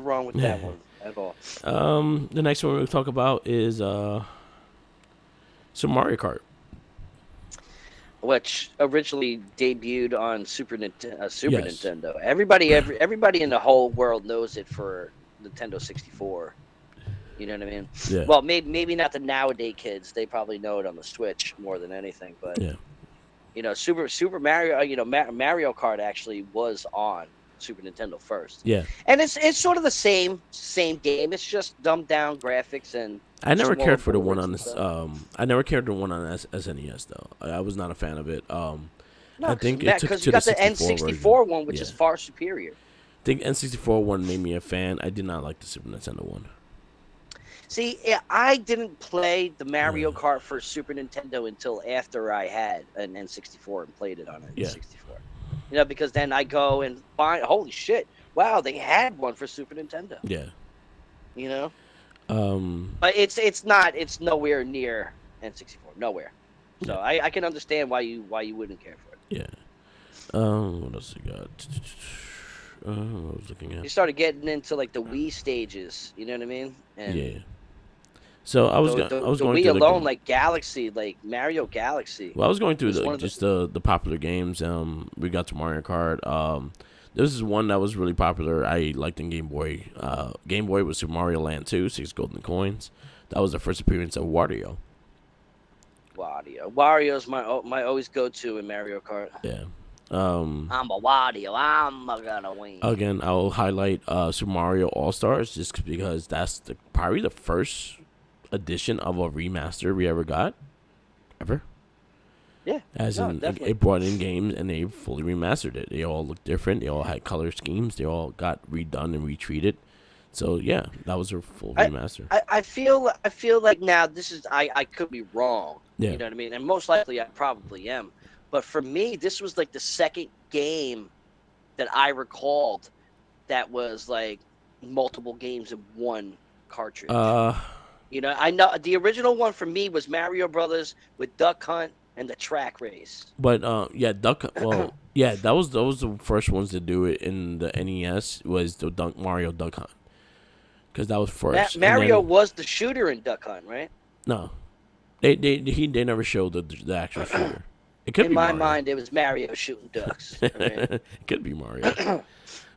wrong with that one at all. The next one we'll talk about is Super Mario Kart, which originally debuted on Super Nintendo. Everybody in the whole world knows it for Nintendo 64. You know what I mean? Yeah. Well, maybe not the nowadays kids. They probably know it on the Switch more than anything. But Super Mario, Mario Kart actually was on Super Nintendo first. Yeah. And it's sort of the same game. It's just dumbed down graphics and. I never cared for the one on this. I never cared for the one on SNES though. I was not a fan of it. No, I think it took because to you got the the N64 one, which is far superior. I think N64 one made me a fan. I did not like the Super Nintendo one. See, I didn't play the Mario Kart for Super Nintendo until after I had an N64 and played it on an N64. Because then I go and find, holy shit, wow, they had one for Super Nintendo. Yeah. But it's nowhere near N64, nowhere. So I can understand why you wouldn't care for it. Yeah. What else you got? I was looking at. You started getting into like the Wii stages, you know what I mean? And so I was going Wii alone, like Galaxy, like Mario Galaxy. Well, I was going through the popular games. We got to Mario Kart. This is one that was really popular. I liked in Game Boy. Game Boy was Super Mario Land 2, 6 golden coins. That was the first appearance of Wario. Wario's my always go-to in Mario Kart. Yeah. I'm a Wario. I'm gonna win. Again, I'll highlight Super Mario All-Stars just because that's probably the first edition of a remaster we ever got. Ever. Yeah. It brought in games and they fully remastered it. They all looked different. They all had color schemes. They all got redone and retreated. So yeah, that was a full remaster. I feel like now this is I could be wrong. Yeah. You know what I mean? And most likely I probably am. But for me, this was like the second game that I recalled that was like multiple games in one cartridge. I know the original one for me was Mario Brothers with Duck Hunt and the track race. But Duck Hunt. Well, that was the first ones to do it in the NES was the Mario Duck Hunt, because that was first. Mario was the shooter in Duck Hunt, right? No, they never showed the actual shooter. It could in be my Mario. mind, it was Mario shooting ducks. I mean, it could be Mario,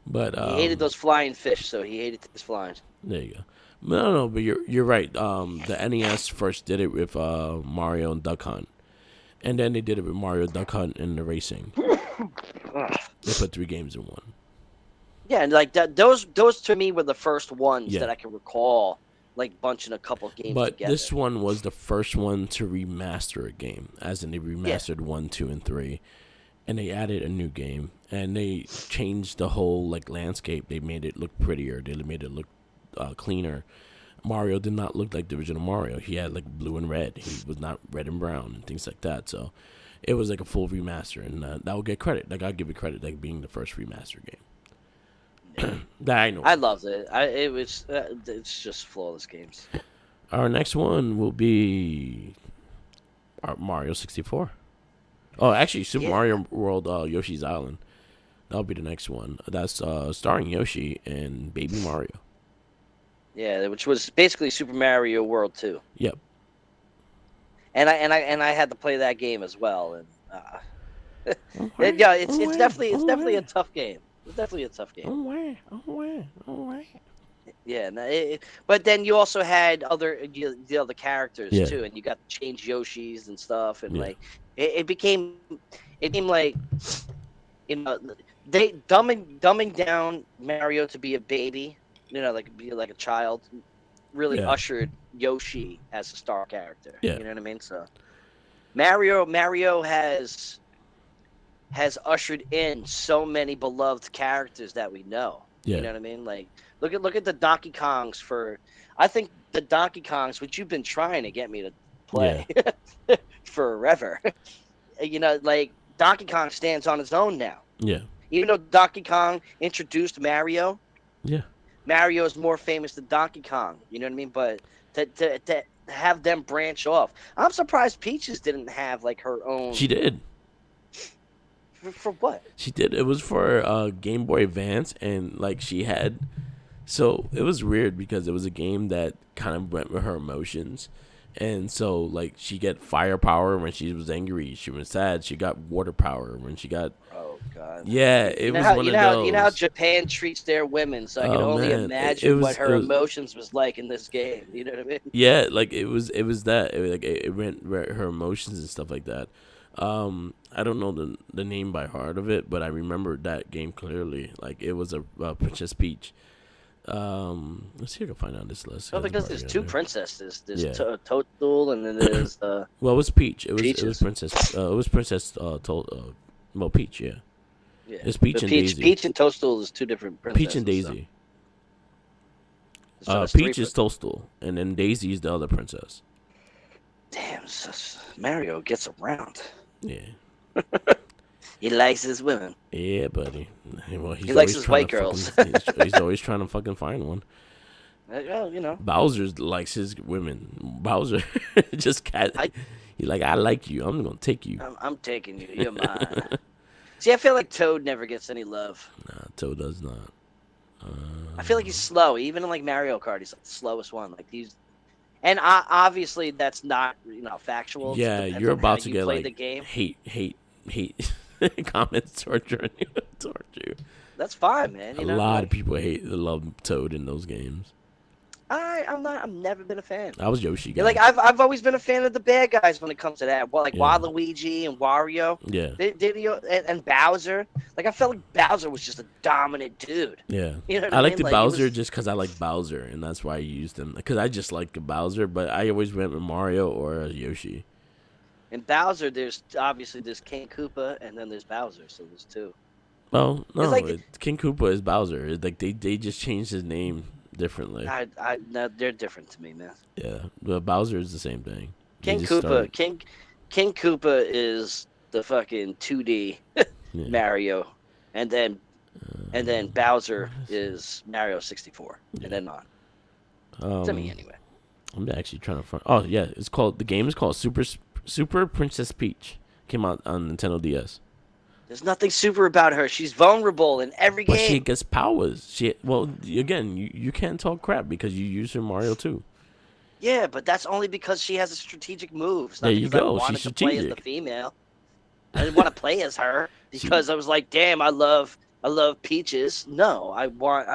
but he hated those flying fish, so he hated his flying. There you go. No, but you're right. The NES first did it with Mario and Duck Hunt. And then they did it with Mario Duck Hunt and the racing. They put 3 games in one. Yeah, and like those to me were the first ones that I can recall, like bunching a couple of games but together. This one was the first one to remaster a game, as in they remastered 1, 2, and 3, and they added a new game, and they changed the whole like landscape. They made it look prettier. They made it look cleaner. Mario did not look like the original Mario. He had like blue and red. He was not red and brown and things like that. So it was like a full remaster, and that will get credit. Like I'll give it credit, like being the first remaster game. That I know. I loved it. It's just flawless games. Our next one will be Mario 64. Oh, actually, Super Mario World Yoshi's Island. That'll be the next one. That's starring Yoshi and Baby Mario. Yeah, which was basically Super Mario World 2. Yep. And I had to play that game as well, and it's definitely a tough game. It's definitely a tough game. Oh, Yeah, but then you also had the other characters too, and you got to change Yoshis and stuff, and like it became like, they dumbing down Mario to be a baby. Like be like a child, really ushered Yoshi as a star character. Yeah. You know what I mean? So Mario has ushered in so many beloved characters that we know. Yeah. You know what I mean? Like look at the Donkey Kongs I think the Donkey Kongs, which you've been trying to get me to play forever. Like Donkey Kong stands on his own now. Yeah. Even though Donkey Kong introduced Mario. Yeah. Mario is more famous than Donkey Kong, you know what I mean? But to have them branch off, I'm surprised Peaches didn't have like her own. She did. For what? She did. It was for Game Boy Advance, and like she had. So it was weird because it was a game that kind of went with her emotions. And so, like, she got firepower when she was angry. She was sad. She got water power when she got. Oh God. Yeah, it was one of those. You know how Japan treats their women, so I can only imagine what her emotions was like in this game. You know what I mean? Yeah, like it was that. It went her emotions and stuff like that. I don't know the name by heart of it, but I remember that game clearly. Like it was a Princess Peach. Let's see if I can find out this list. Well, because there's two princesses. There's Toadstool, and then there's well, it was Peach. It was Princess. It was Princess. Well, Peach. Yeah. Yeah. It's Peach and Daisy. Peach and Toadstool is two different princesses. Peach and Daisy. So Peach is Toadstool, and then Daisy is the other princess. Damn, Mario gets around. Yeah. He likes his women. Yeah, buddy. Well, he likes his white girls. He's always trying to fucking find one. Well, you know. Bowser likes his women. Bowser just he's like, I like you. I'm gonna take you. I'm taking you. You're mine. See, I feel like Toad never gets any love. Nah, Toad does not. I feel like he's slow. Even in like Mario Kart, he's like the slowest one. Like these, and obviously that's not factual. Yeah, you're about to get like the game. hate comments towards you. That's fine, man. A lot of people love Toad in those games. I've never been a fan. I was Yoshi guy. Yeah, like I've always been a fan of the bad guys when it comes to that. Well, like Waluigi and Wario. Yeah. And Bowser. Like I felt like Bowser was just a dominant dude. Yeah. You know what I like mean? the Bowser just because I like Bowser, and that's why I used him. Because I just like the Bowser, but I always went with Mario or Yoshi. In Bowser, there's King Koopa, and then there's Bowser, so there's two. Oh no, King Koopa is Bowser. It's like they just changed his name differently. No, they're different to me, man. Yeah, but Bowser is the same thing. King Koopa is the fucking 2D Mario, and then Bowser is Mario 64, and then on. To me, anyway. I'm actually trying to find. Oh yeah, the game is called Super Princess Peach. Came out on Nintendo DS. There's nothing super about her. She's vulnerable in every game. But she gets powers. Again, you can't talk crap because you use her Mario too. Yeah, but that's only because she has a strategic move. It's not there you go. I wanted to play as the female. I didn't want to play as her because I was like, damn, I love Peaches. No, I want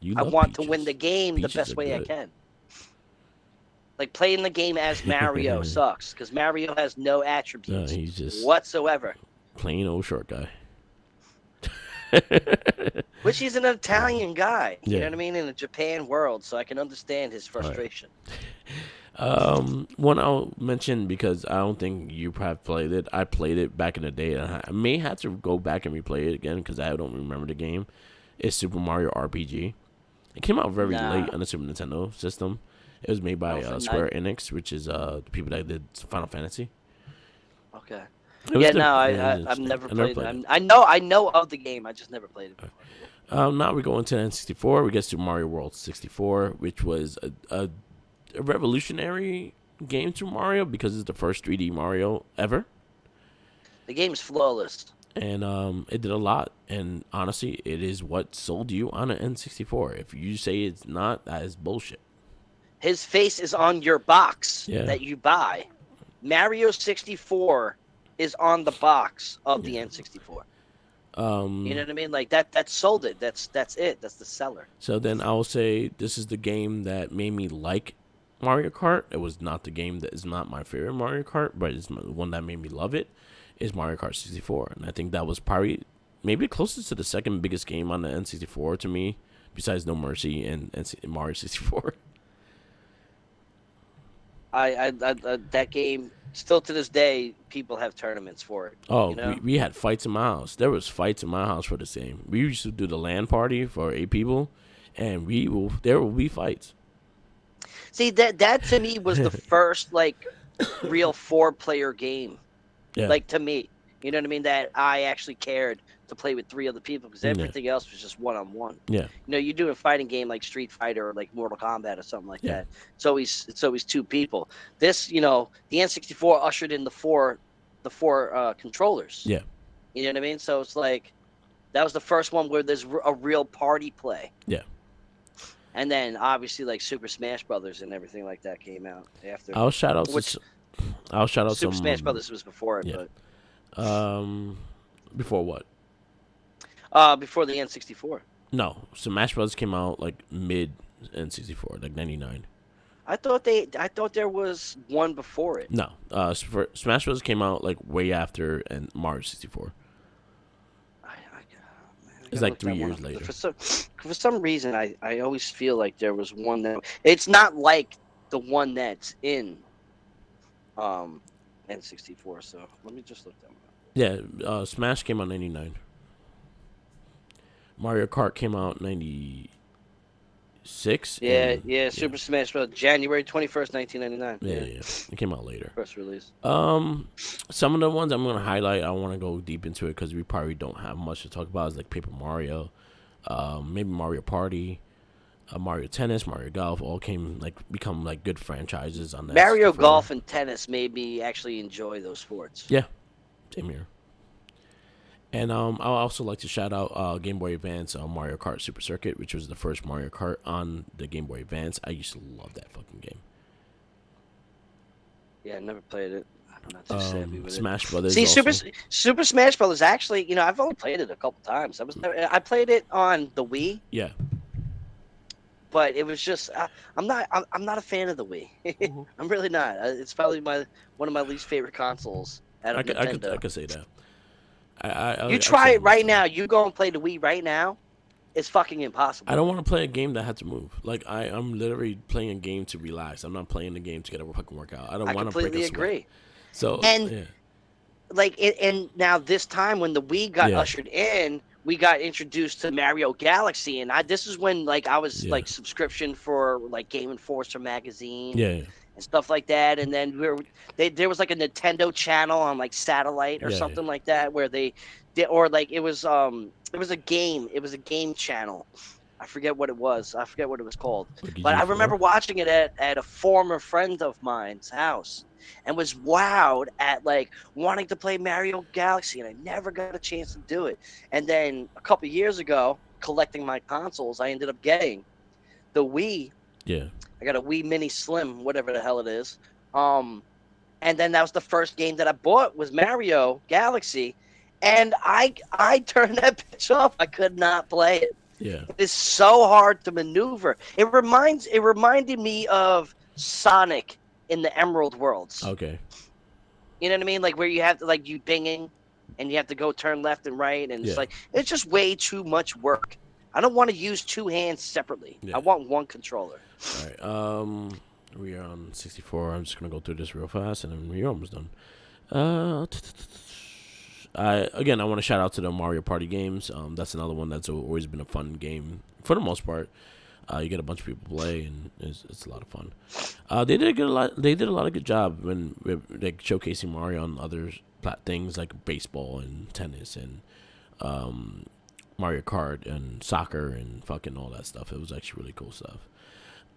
to win the game the best way I can. Like playing the game as Mario sucks because Mario has no attributes he's just whatsoever. Plain old short guy. Which he's an Italian guy. You know what I mean? In the Japan world, so I can understand his frustration. Right. One I'll mention because I don't think you have played it. I played it back in the day. And I may have to go back and replay it again because I don't remember the game. It's Super Mario RPG. It came out very late on the Super Nintendo system. It was made by Square Enix, which is the people that did Final Fantasy. Okay. I've never played it. I know of the game. I just never played it before. Now we go into N64. We get Super Mario World 64, which was a revolutionary game to Mario because it's the first 3D Mario ever. The game's flawless. And it did a lot. And honestly, it is what sold you on an N64. If you say it's not, that is bullshit. His face is on your box that you buy. Mario 64 is on the box of the N64. You know what I mean? Like that sold it. That's it. That's the seller. So then I will say this is the game that made me like Mario Kart. It was not the game that is not my favorite Mario Kart, but it's the one that made me love it. Is Mario Kart 64, and I think that was probably maybe closest to the second biggest game on the N64 to me, besides No Mercy and Mario 64. That game still to this day, people have tournaments for it. Oh, you know? we had fights in my house. There was fights in my house for this game. We used to do the LAN party for 8 people, and there will be fights. See, that to me was the first like real 4-player game. Yeah. Like to me, you know what I mean? That I actually cared to play with 3 other people because everything else was just one-on-one. Yeah. You know, you do a fighting game like Street Fighter or like Mortal Kombat or something like that. It's always 2 people. This, the N64 ushered in the four controllers. Yeah. You know what I mean? So it's like that was the first one where there's a real party play. Yeah. And then obviously like Super Smash Brothers and everything like that came out after. I'll shout out Super Smash Brothers was before it, yeah. Before what? Before the N64. No, Smash Brothers came out like mid N64, like 99. I thought there was one before it. No, Smash Bros. Came out like way after and Mario 64. It's like 3 years later. For some reason, I always feel like there was one that it's not like the one that's in N64. So let me just look that one up. Yeah, Smash came out 99. Mario Kart came out 96. Yeah. Super Smash Bros. January 21st, 1999. Yeah. It came out later. First release. Some of the ones I'm gonna highlight. I want to go deep into it because we probably don't have much to talk about. Is like Paper Mario, maybe Mario Party, Mario Tennis, Mario Golf. All become like good franchises on that. Mario Golf and Tennis made me actually enjoy those sports. Yeah, same here. And I'll also like to shout out Game Boy Advance Mario Kart Super Circuit, which was the first Mario Kart on the Game Boy Advance. I used to love that fucking game. Yeah, I never played it. I'm not too savvy with Smash Brothers. See, Super Smash Brothers. Actually, I've only played it a couple times. I played it on the Wii. Yeah. But it was just I'm not a fan of the Wii. Mm-hmm. I'm really not. It's probably one of my least favorite consoles out of Nintendo. I could say that. You try it right now. You go and play the Wii right now. It's fucking impossible. I don't want to play a game that had to move. Like I'm literally playing a game to relax. I'm not playing the game to get a fucking workout. I don't want to break a sweat. I completely agree. So and now this time when the Wii got ushered in, we got introduced to Mario Galaxy, and this is when I was like subscription for like Game Informer magazine. And stuff like that, and then there was like a Nintendo channel on like satellite or something like that where it was a game channel. I forget what it was. I forget what it was called. But I remember watching it at a former friend of mine's house and was wowed at like wanting to play Mario Galaxy, and I never got a chance to do it. And then a couple years ago, collecting my consoles, I ended up getting the Wii. Yeah. I got a Wii Mini Slim, whatever the hell it is. And then that was the first game that I bought was Mario Galaxy. And I turned that bitch off. I could not play it. Yeah. It is so hard to maneuver. It reminded me of Sonic in the Emerald Worlds. Okay. You know what I mean? Like where you have to you binging and you have to go turn left and right, and it's just way too much work. I don't want to use two hands separately. I want one controller. All right. We are on 64. I'm just gonna go through this real fast, and then we're almost done. I want to shout out to the Mario Party games. That's another one that's always been a fun game for the most part. You get a bunch of people play, and it's a lot of fun. They did a lot of good job when like showcasing Mario on other things like baseball and tennis and Mario Kart and soccer and fucking all that stuff. It was actually really cool stuff.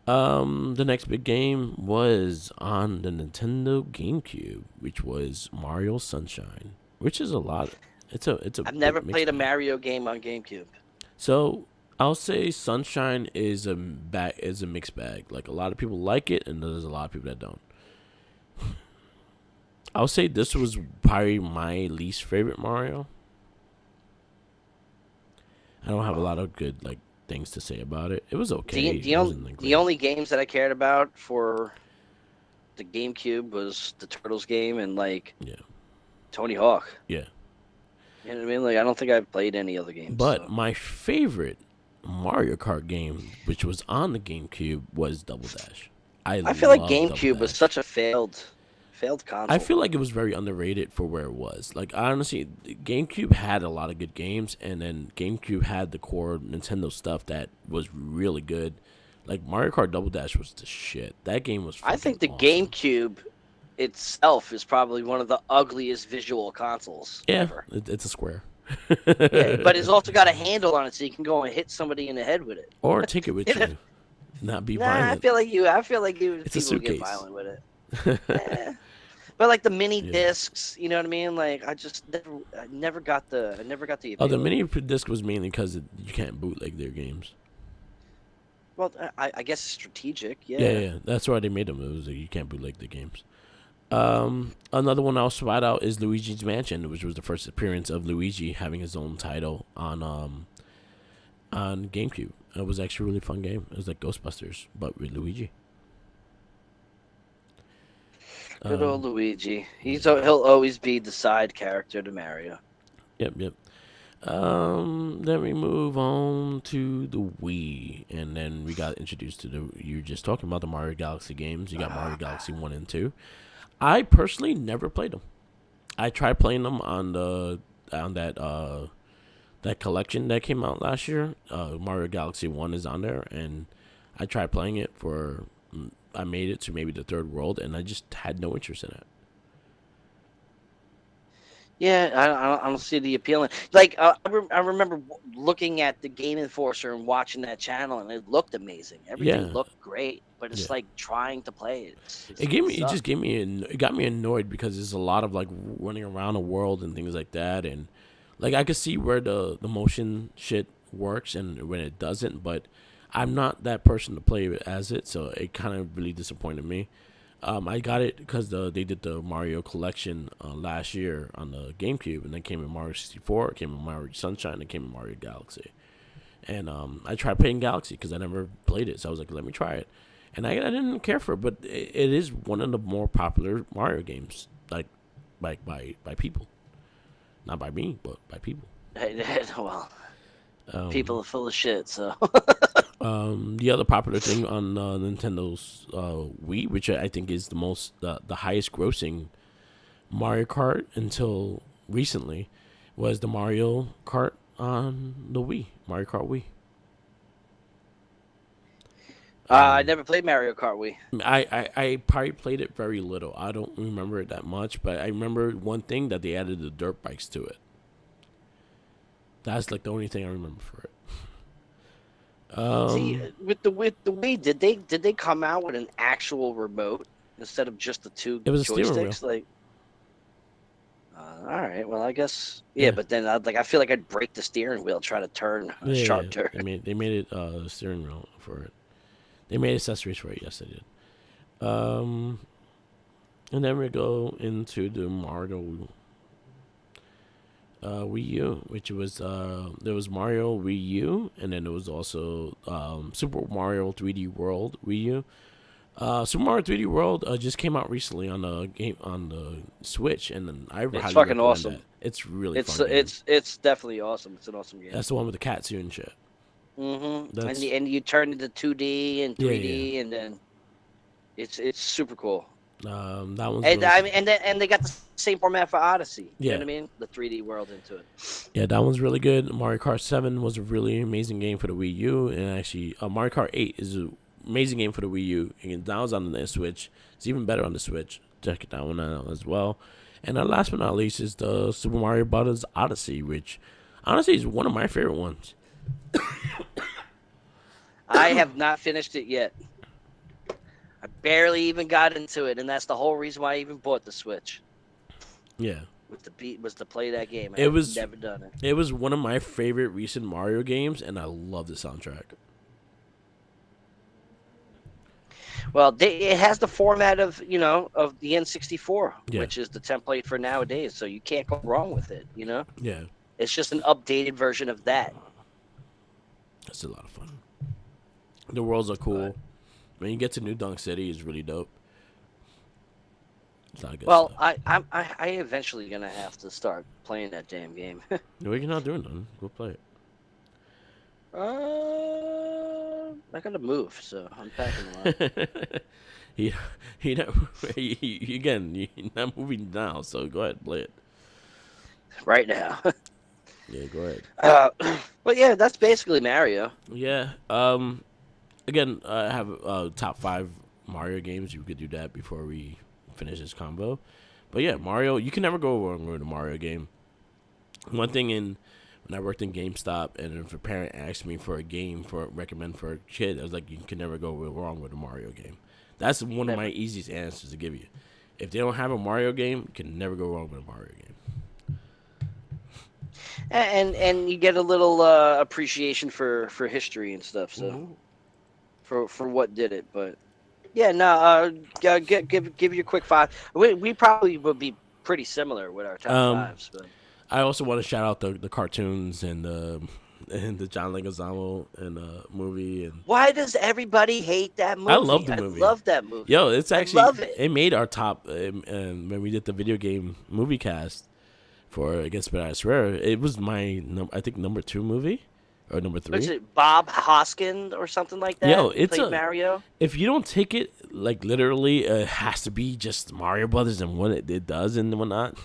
The next big game was on the Nintendo GameCube, which was Mario Sunshine, which is a lot. It's a. I've never played a Mario game on GameCube. So I'll say Sunshine is a mixed bag. Like a lot of people like it, and there's a lot of people that don't. I'll say this was probably my least favorite Mario. I don't have a lot of good things to say about it. It was okay. The only games that I cared about for the GameCube was the Turtles game and Tony Hawk. Yeah. You know what I mean? I don't think I've played any other games. But my favorite Mario Kart game, which was on the GameCube, was Double Dash. I feel like GameCube was such a failed console. I feel like it was very underrated for where it was. Honestly, GameCube had a lot of good games, and then GameCube had the core Nintendo stuff that was really good. Mario Kart Double Dash was the shit. That game was I think the awesome. GameCube itself is probably one of the ugliest visual consoles ever. It's a square. But it's also got a handle on it so you can go and hit somebody in the head with it. Or take it with you. Not be violent. I feel like you. It's people get violent with it. But like the mini discs, you know what I mean? Like I never got the appeal. Oh, the mini disc was mainly because you can't bootleg their games. Well, I guess it's strategic. Yeah. That's why they made them. It was like you can't bootleg the games. Another one I'll spot out is Luigi's Mansion, which was the first appearance of Luigi having his own title on GameCube. It was actually a really fun game. It was like Ghostbusters, but with Luigi. Good old Luigi. He'll always be the side character to Mario. Yep. Then we move on to the Wii, and then we got introduced to you were just talking about the Mario Galaxy games. You got Mario Galaxy 1 and 2. I personally never played them. I tried playing them on that collection that came out last year. Mario Galaxy 1 is on there, and I tried playing it I made it to maybe the third world, and I just had no interest in it. Yeah, I don't see the appeal in. Like I remember looking at the Game Enforcer and watching that channel, and it looked amazing. Everything looked great, but it's like trying to play it. It got me annoyed because there's a lot of like running around the world and things like that, and like I could see where the motion shit works and when it doesn't, but I'm not that person to play it as it, so it kind of really disappointed me. I got it because they did the Mario collection last year on the GameCube, and then came in Mario 64, it came in Mario Sunshine, it came in Mario Galaxy. And I tried playing Galaxy because I never played it, so I was like, let me try it. And I didn't care for it, but it is one of the more popular Mario games, like by people. Not by me, but by people. Well, people are full of shit, so... The other popular thing on Nintendo's Wii, which I think is the highest grossing Mario Kart until recently, was the Mario Kart on the Wii, Mario Kart Wii. I never played Mario Kart Wii. I probably played it very little. I don't remember it that much, but I remember one thing that they added the dirt bikes to it. That's like the only thing I remember for it. See, with the Wii, did they come out with an actual remote instead of just the two joysticks? It was a steering wheel. Like, all right, well, I guess but then I feel like I'd break the steering wheel trying to turn a sharp turn. I mean, they made it a steering wheel for it. They made accessories for it. Yes, they did. And then we go into the Mario Wii U, which was there was Mario Wii U, and then there was also Super Mario 3D World Wii U. Super Mario 3D World just came out recently on the Switch, and then it's fucking awesome. That. It's really fun. It's definitely awesome. It's an awesome game. That's the one with the cat suit and shit. Mm-hmm. And you turn into 2D and 3D, and then it's super cool. That one's and they got the same format for Odyssey. You know what I mean? The 3D world into it. Yeah, that one's really good. Mario Kart 7 was a really amazing game for the Wii U, and actually, Mario Kart 8 is an amazing game for the Wii U. And that was on the Switch. It's even better on the Switch. Check that one out as well. And last but not least is the Super Mario Bros. Odyssey, which honestly is one of my favorite ones. I have not finished it yet. I barely even got into it, and that's the whole reason why I even bought the Switch. Yeah. Was to play that game. I've never done it. It was one of my favorite recent Mario games, and I love the soundtrack. Well, it has the format of the N64, which is the template for nowadays, so you can't go wrong with it, Yeah. It's just an updated version of that. It's a lot of fun. The worlds are cool. When you get to New Donk City, it's really dope. It's not good stuff. I eventually gonna have to start playing that damn game. No, you're not doing nothing. Go play it. I gotta move, so I'm packing a lot. You're not moving now, so go ahead, play it. Right now. Yeah, go ahead. But yeah, that's basically Mario. Yeah. Again, I have top 5 Mario games. You could do that before we finish this combo. But yeah, Mario, you can never go wrong with a Mario game. One thing when I worked in GameStop, and if a parent asked me for a game recommend for a kid, I was like, you can never go wrong with a Mario game. That's one of my easiest answers to give you. If they don't have a Mario game, you can never go wrong with a Mario game. And you get a little appreciation for history and stuff. So for what did it, but yeah, no. Give you a quick 5. We probably would be pretty similar with our top 5s, but I also want to shout out the cartoons and the John Leguizamo and movie. And why does everybody hate that movie? I love the movie. I love that movie. Yo, it's actually I love it. It made our top when we did the video game movie cast for Against But I Swear. It was my I think number 2 movie or number 3. Was it Bob Hoskins or something like that? Yo, it's played Mario. If you don't take it like literally, it has to be just Mario Brothers and what it does and whatnot.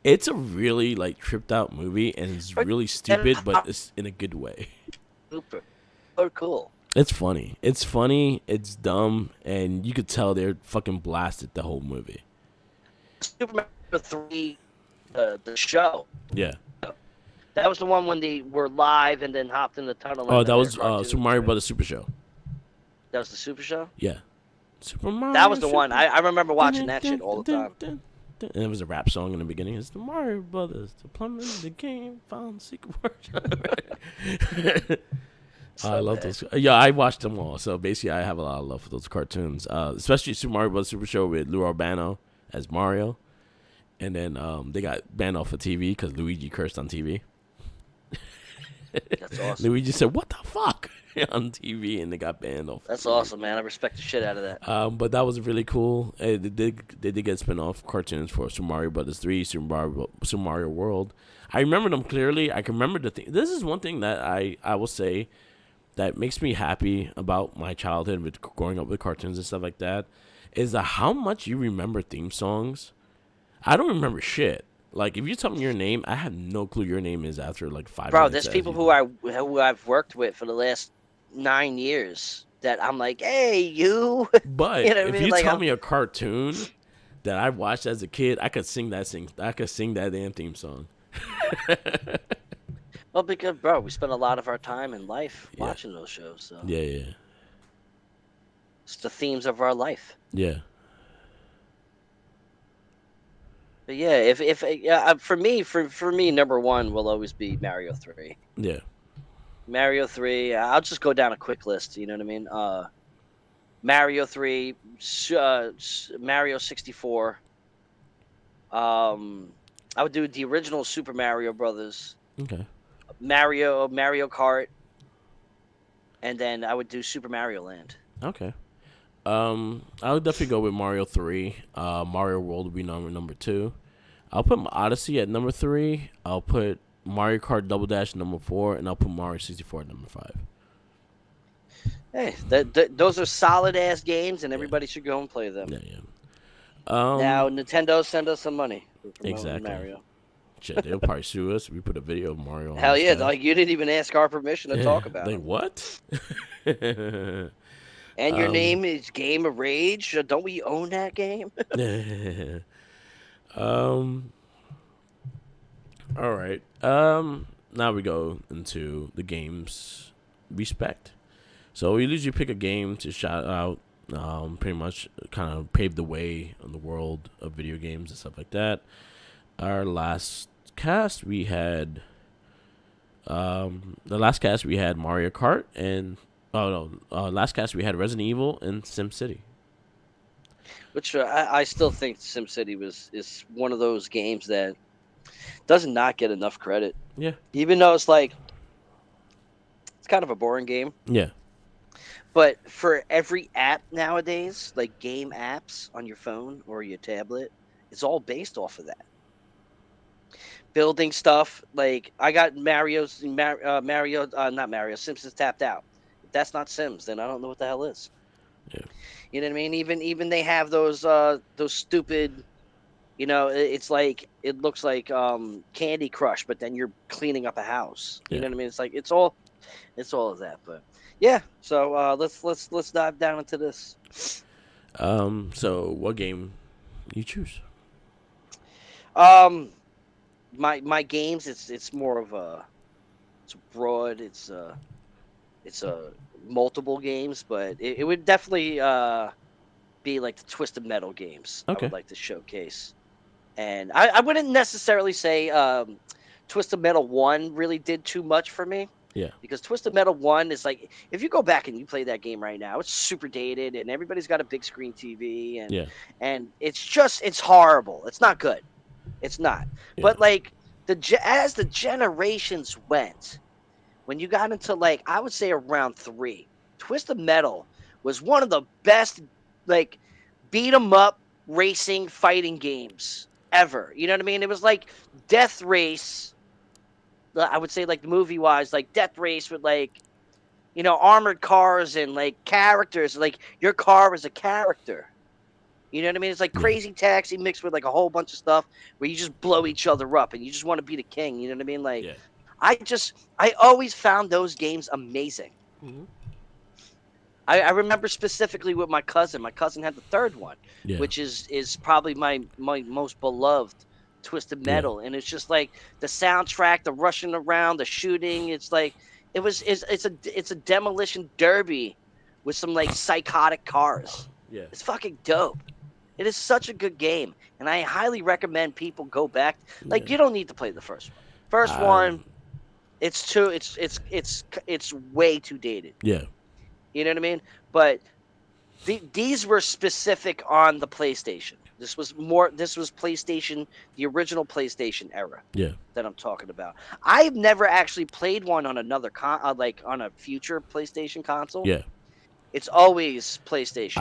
It's a really like tripped out movie, and it's really stupid, but it's in a good way. Super, so cool. It's funny. It's funny. It's dumb, and you could tell they're fucking blasted the whole movie. Super Mario 3, the show. Yeah. That was the one when they were live and then hopped in the tunnel. Oh, that was Super Mario Brothers Super Show. That was the Super Show? Yeah. Super Mario. That was the one. I remember watching that shit all the time. And it was a rap song in the beginning. It's the Mario Brothers, the plumber, the game, found secret word. I love those. Yeah, I watched them all. So basically, I have a lot of love for those cartoons, especially Super Mario Brothers Super Show with Lou Albano as Mario. And then they got banned off of TV because Luigi cursed on TV. That's awesome. Luigi said, "What the fuck?" on TV, and they got banned off. That's awesome, man. I respect the shit out of that. But that was really cool. They did get spin-off cartoons for Super Mario Brothers 3, Super Mario World. I remember them clearly. I can remember the thing. This is one thing that I will say that makes me happy about my childhood with growing up with cartoons and stuff like that is how much you remember theme songs. I don't remember shit. Like, if you tell me your name, I have no clue your name is after, like, 5 minutes. Bro, there's people who I've worked with for the last 9 years that I'm like, hey, you. But you know if you tell me a cartoon that I watched as a kid, I could sing that damn theme song. Well, because, bro, we spend a lot of our time in life watching those shows. So. Yeah. It's the themes of our life. Yeah. But yeah, for me, number 1 will always be Mario 3. Yeah. Mario 3. I'll just go down a quick list. You know what I mean? Mario 3, Mario 64. I would do the original Super Mario Brothers. Okay. Mario Kart, and then I would do Super Mario Land. Okay. I would definitely go with Mario 3. Mario World would be number 2. I'll put Odyssey at number 3. I'll put Mario Kart Double Dash number 4, and I'll put Mario 64 at number 5. Hey, those are solid ass games, and everybody should go and play them. Yeah. Now Nintendo, send us some money. Exactly. Mario. Shit, they'll probably sue us if we put a video of Mario on. Hell yeah! Like, you didn't even ask our permission to talk about it. Like, what? And your name is Game of Rage. Don't we own that game? All right. Now we go into the games respect. So we usually pick a game to shout out. Pretty much kind of paved the way in the world of video games and stuff like that. Our last cast we had Mario Kart and last cast we had Resident Evil and SimCity. Which I still think SimCity is one of those games that does not get enough credit. Yeah. Even though it's kind of a boring game. Yeah. But for every app nowadays, like game apps on your phone or your tablet, it's all based off of that. Building stuff, like I got Simpsons tapped out. If that's not Sims, then I don't know what the hell is. Yeah. You know what I mean? Even they have those stupid, it's like, it looks like Candy Crush, but then you're cleaning up a house. You know what I mean? It's like it's all of that. But yeah, so let's dive down into this. So what game you choose? My games, it's more of it's broad. It's multiple games, but it would definitely be like the Twisted Metal games. Okay. I would like to showcase. And I wouldn't necessarily say Twisted Metal 1 really did too much for me. Yeah. Because Twisted Metal 1 is like, if you go back and you play that game right now, it's super dated and everybody's got a big screen TV and it's horrible. It's not good. It's not. Yeah. But like as the generations went, when you got into like, I would say around 3, Twisted Metal was one of the best like beat 'em up racing fighting games ever. You know what I mean? It was like Death Race. I would say like movie wise, like Death Race with like, you know, armored cars and like characters. Like your car was a character. You know what I mean? It's like Crazy Taxi mixed with like a whole bunch of stuff where you just blow each other up and you just want to be the king. You know what I mean? Like I always found those games amazing. Mm-hmm. I remember specifically with my cousin. My cousin had the third one, which is probably my most beloved Twisted Metal, and it's just like the soundtrack, the rushing around, the shooting. It's like it's a demolition derby with some like psychotic cars. Yeah, it's fucking dope. It is such a good game, and I highly recommend people go back. Like you don't need to play the first one. First one, it's way too dated. Yeah. You know what I mean? But these were specific on the PlayStation. This was PlayStation, the original PlayStation era. Yeah. That I'm talking about. I've never actually played one on another like on a future PlayStation console. Yeah. It's always PlayStation.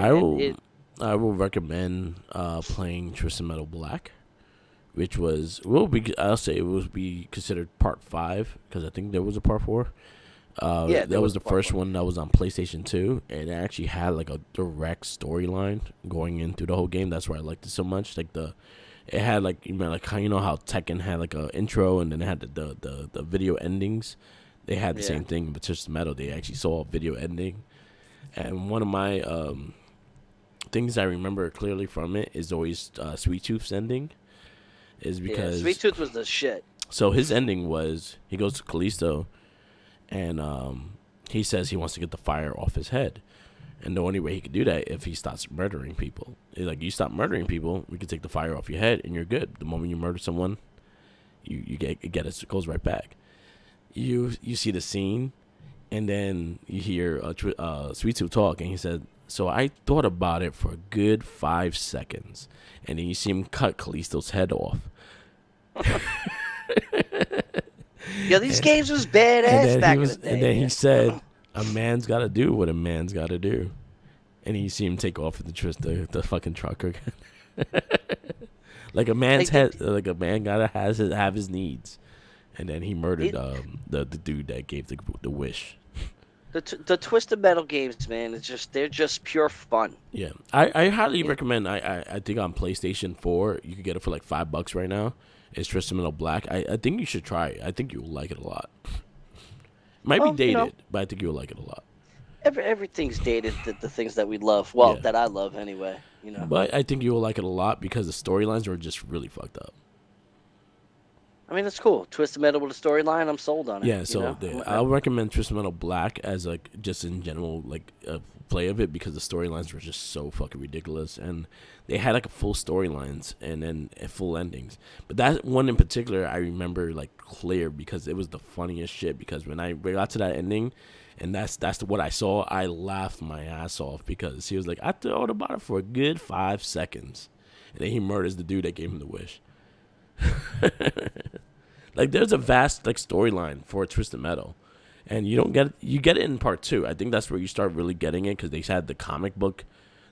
I will recommend playing Twisted Metal Black, which I'll say it will be considered part 5 because I think there was a part 4. That was the first one that was on PlayStation 2, and it actually had like a direct storyline going into the whole game. That's why I liked it so much. Like it had like you know how Tekken had like a intro, and then it had the video endings. They had the same thing, but just Metal. They actually saw a video ending, and one of my things I remember clearly from it is always Sweet Tooth's ending, is because Sweet Tooth was the shit. So his ending was he goes to Callisto. And he says he wants to get the fire off his head. And the only way he could do that if he stops murdering people. He's like, you stop murdering people, we can take the fire off your head, and you're good. The moment you murder someone, you get it goes right back. You see the scene, and then you hear Sweet Tooth talk, and he said, so I thought about it for a good 5 seconds. And then you see him cut Callisto's head off. Yeah, these games was badass back in the day. And then he said, a man's got to do what a man's got to do. And you see him take off with the fucking truck again. Like a man's head, like a man got to have his needs. And then he murdered the dude that gave the wish. The Twisted Metal games, man, they're just pure fun. Yeah, I highly recommend. I think on PlayStation 4 you can get it for like $5 right now. It's Twisted Metal Black. I think you should try it. I think you'll like it a lot. Might be dated, but I think you'll like it a lot. Everything's dated. The things that we love, that I love anyway. You know. But I think you will like it a lot because the storylines are just really fucked up. I mean, it's cool. Twisted Metal with a storyline, I'm sold on it. Yeah, so I'll recommend Twisted Metal Black as like just in general like play of it because the storylines were just so fucking ridiculous and they had like a full storylines and then full endings. But that one in particular I remember like clear because it was the funniest shit because when I got to that ending and that's what I saw, I laughed my ass off because he was like, I thought about it for a good 5 seconds. And then he murders the dude that gave him the wish. Like there's a vast like storyline for Twisted Metal, and you get it in part 2. I think that's where you start really getting it because they had the comic book,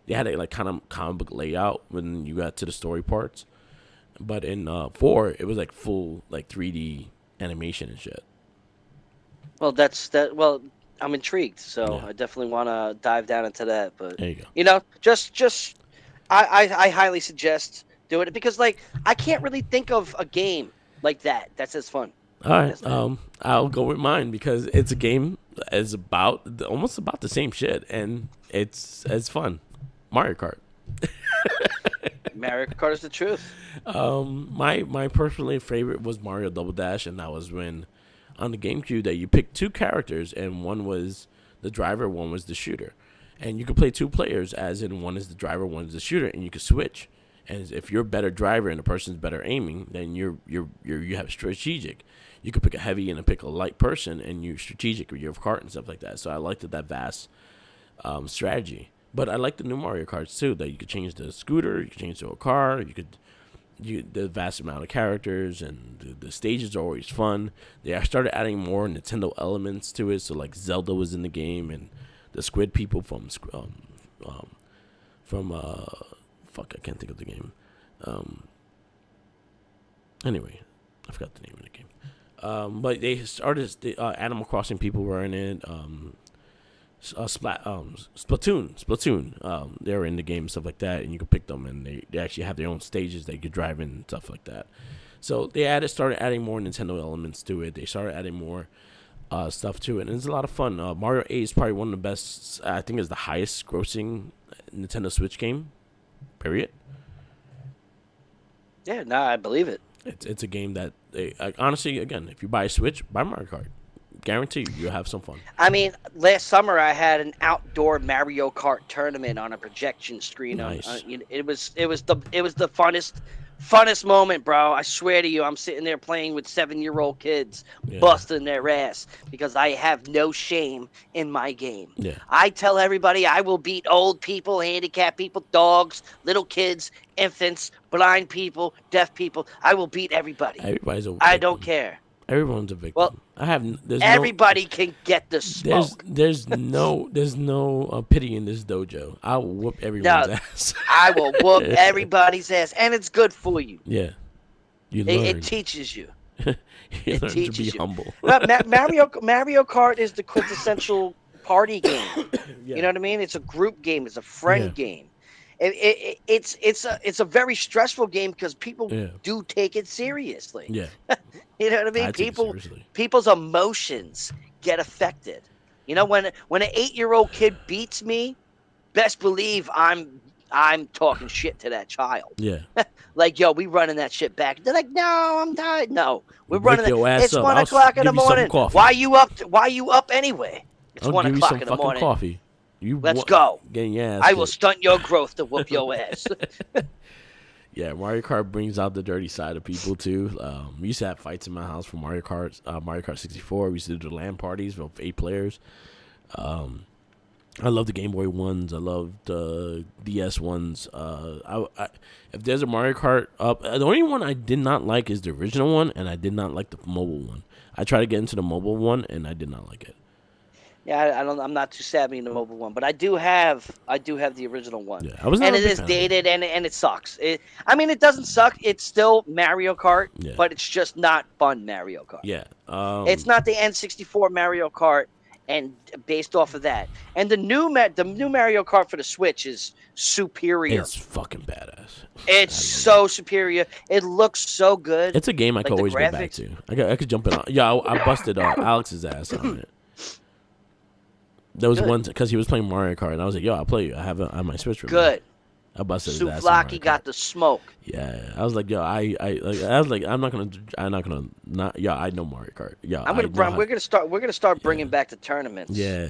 they had a like kind of comic book layout when you got to the story parts, but in 4 it was like full like 3D animation and shit. Well, that's that. Well, I'm intrigued, so I definitely want to dive down into that. But there you go. You know, just I highly suggest doing it because like I can't really think of a game like that's as fun. All right, I'll go with mine because it's a game that's almost about the same shit and it's fun. Mario Kart. Mario Kart is the truth. My personally favorite was Mario Double Dash, and that was when on the GameCube that you picked 2 characters and one was the driver, one was the shooter. And you can play 2 players, as in one is the driver, one is the shooter, and you can switch. And if you're a better driver and the person's better aiming, then you have strategic. You could pick a heavy and pick a light person, and you're strategic with your Kart and stuff like that. So I liked that vast strategy. But I like the new Mario Karts too. That you could change the scooter, you could change to a car, the vast amount of characters, and the stages are always fun. They started adding more Nintendo elements to it. So like Zelda was in the game, and the squid people from fuck, I can't think of the game. Anyway, I forgot the name of the game. But they started Animal Crossing people were in it. Splatoon. They were in the game and stuff like that, and you could pick them, and they actually have their own stages they could drive in and stuff like that. So they started adding more Nintendo elements to it. They started adding more stuff to it, and it's a lot of fun. Mario 8 is probably one of the best. I think is the highest grossing Nintendo Switch game. Period. Yeah, no, I believe it. It's a game that honestly, again, if you buy a Switch, buy Mario Kart. Guarantee you'll have some fun. I mean, last summer I had an outdoor Mario Kart tournament on a projection screen. Nice. It was the funnest moment, bro. I swear to you, I'm sitting there playing with 7-year-old kids, busting their ass because I have no shame in my game. Yeah. I tell everybody I will beat old people, handicapped people, dogs, little kids, infants, blind people, deaf people. I will beat everybody. I don't care. Everyone's a victim. Well, everybody can get the smoke. There's no pity in this dojo. I will whoop everyone's ass. I will whoop everybody's ass, and it's good for you. Yeah, it teaches you. You learn to be humble. Mario Kart is the quintessential party game. Yeah. You know what I mean? It's a group game. It's a friend game. It's a very stressful game because people do take it seriously. Yeah. You know what I mean? People's emotions get affected. You know, when an 8-year-old kid beats me, best believe I'm talking shit to that child. Yeah. Like, yo, we running that shit back. They're like, no, I'm tired. No, we're running it. It's 1 o'clock o'clock in the morning. Why you up anyway? It's 1 o'clock in the morning. Coffee. Let's go. Getting your ass I will stunt your growth to whoop your ass. Yeah, Mario Kart brings out the dirty side of people too. We used to have fights in my house for Mario Kart 64. We used to do the LAN parties with 8 players. I love the Game Boy ones. I love the DS ones. If there's a Mario Kart up, the only one I did not like is the original one, and I did not like the mobile one. I tried to get into the mobile one, and I did not like it. Yeah, I'm not too savvy in the mobile one, but I do have the original one. Yeah, and it is dated and it sucks. It doesn't suck. It's still Mario Kart, but it's just not fun Mario Kart. Yeah, it's not the N64 Mario Kart, and based off of that, and the new Mario Kart for the Switch is superior. It's fucking badass. It's so superior. It looks so good. It's a game I could always go back to. I could jump in on. Yeah, I busted Alex's ass on it. There was one because he was playing Mario Kart, and I was like, "Yo, I'll play you. I have my Switch for good." I busted his ass. Souvlaki got the smoke. Yeah, I was like, "Yo, I was like, I'm not gonna. Yeah, I know Mario Kart. Yeah, we're gonna start bringing back the tournaments. Yeah,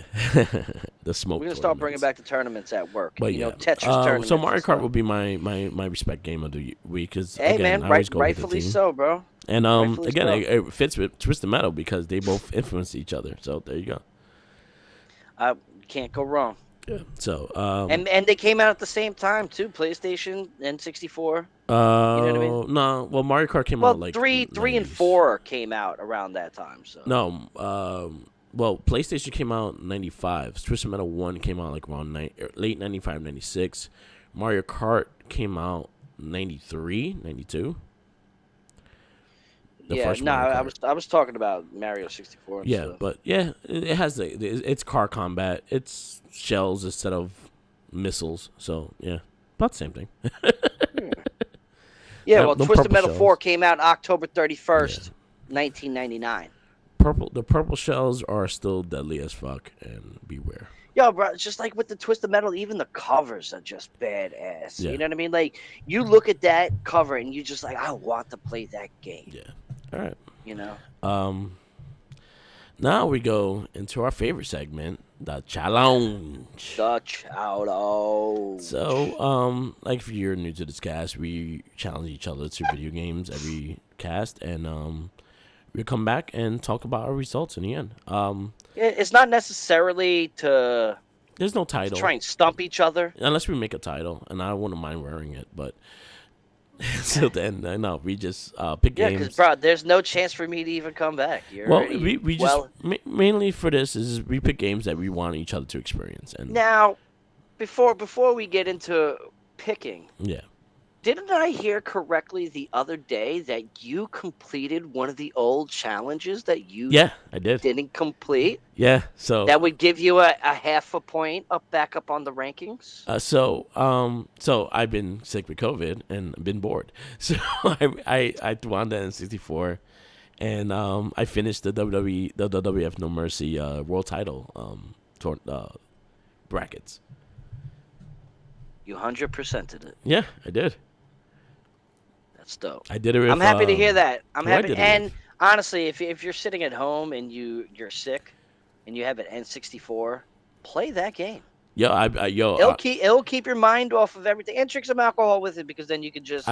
the smoke. We're gonna start bringing back the tournaments at work. But Tetris tournaments. So Mario Kart will be my respect game of the week because rightfully so, bro. And again, it fits with Twisted Metal because they both influence each other. So there you go. Can't go wrong. Yeah. So and they came out at the same time too. PlayStation and 64. You know what I mean? No. Well, Mario Kart came out like 3 and 4 came out around that time. So no. Well, PlayStation came out in 95. Twisted Metal 1 came out like around late 95, 96. Mario Kart came out 93, 92. I was talking about Mario 64. And stuff. But it has it's car combat. It's shells instead of missiles. So about the same thing. Twisted Metal 4 came out October 31st, 1999. The purple shells are still deadly as fuck, and beware. Yo, bro, it's just like with the Twisted Metal, even the covers are just badass. Yeah. You know what I mean? Like, you look at that cover and you just like, I want to play that game. Yeah. All right. You know? Now we go into our favorite segment, the challenge. The challenge. So, like if you're new to this cast, we challenge each other to video games every cast, and we come back and talk about our results in the end. It's not necessarily to. There's no title. Try and stump each other. Unless we make a title, and I wouldn't mind wearing it, but until then, no, we just pick games. Yeah, because, bro, there's no chance for me to even come back. We just mainly for this is we pick games that we want each other to experience. And now, before we get into picking, yeah. Didn't I hear correctly the other day that you completed one of the old challenges that you I did. Didn't complete? Yeah, so that would give you a half a point back up on the rankings. So I've been sick with COVID and been bored. So I won the N64, and I finished the WWF No Mercy world title brackets. You 100%ed it. Yeah, I did. That's dope. I did it. I'm happy to hear that. I'm happy. And honestly, if you're sitting at home and you're sick, and you have an N64, play that game. It'll keep your mind off of everything, and drink some alcohol with it, because then you can just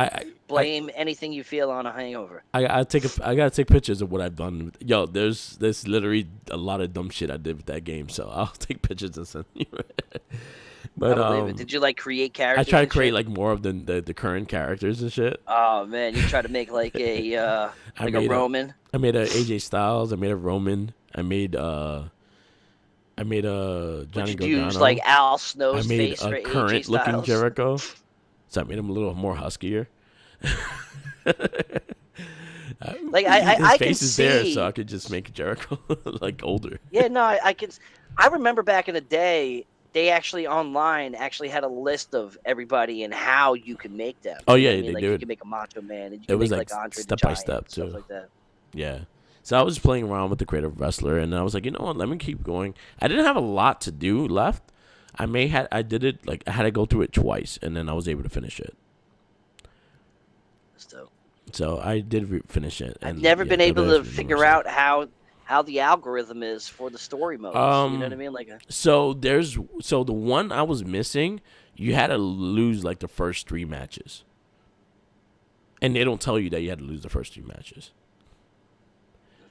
blame anything you feel on a hangover. I gotta take pictures of what I've done. There's literally a lot of dumb shit I did with that game, so I'll take pictures and send you. But did you create characters? I tried to create more of the current characters and shit. Oh man, you tried to make a Roman. I made a AJ Styles. I made a Roman. I made a Johnny Gargano. Use Al Snow's face for AJ Styles. I made a current looking Jericho, so I made him a little more huskier. I face can is see there, so I could just make Jericho older. Yeah, no, I can. I remember back in the day, they actually online had a list of everybody and how you could make them. Oh yeah, they do. You can make a Macho Man, and you can make step Andre the Giant, by step too. Stuff like that. Yeah. So I was playing around with the Creative Wrestler, and I was like, you know what? Let me keep going. I didn't have a lot to do left. I did it I had to go through it twice, and then I was able to finish it. So I did finish it. I've never been able to figure out how the algorithm is for the story modes. You know what I mean? So the one I was missing, you had to lose the first 3 matches, and they don't tell you that you had to lose the first 3 matches.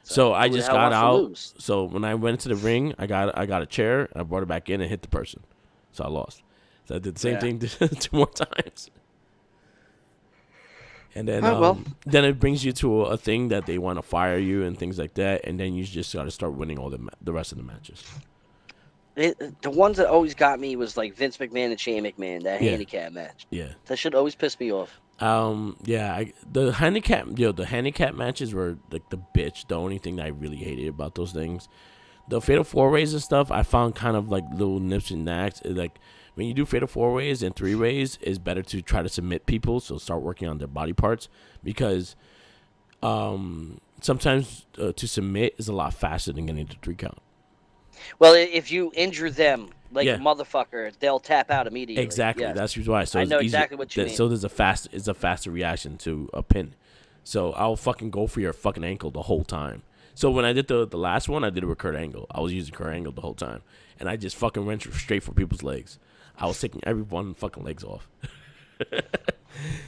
So I just got out. So when I went to the ring, I got a chair, and I brought it back in and hit the person. So I lost. So I did the same thing 2 more times. And then then it brings you to a thing that they want to fire you and things like that, and then you just got to start winning all the rest of the matches. The ones that always got me was Vince McMahon and Shane McMahon, that handicap match. Yeah. That should always piss me off. The handicap matches were the bitch. The only thing that I really hated about those things, the fatal 4-ways and stuff, I found kind of little nips and knacks. When you do fatal 4-ways and 3-ways, it's better to try to submit people. So start working on their body parts, because sometimes to submit is a lot faster than getting to 3 count. Well, if you injure them a motherfucker, they'll tap out immediately. Exactly. Yes. That's why. So I know exactly what you mean. So it's a faster reaction to a pin. So I'll fucking go for your fucking ankle the whole time. So when I did the last one, I did it with Kurt Angle. I was using Kurt Angle the whole time, and I just fucking went straight for people's legs. I was taking everyone's fucking legs off.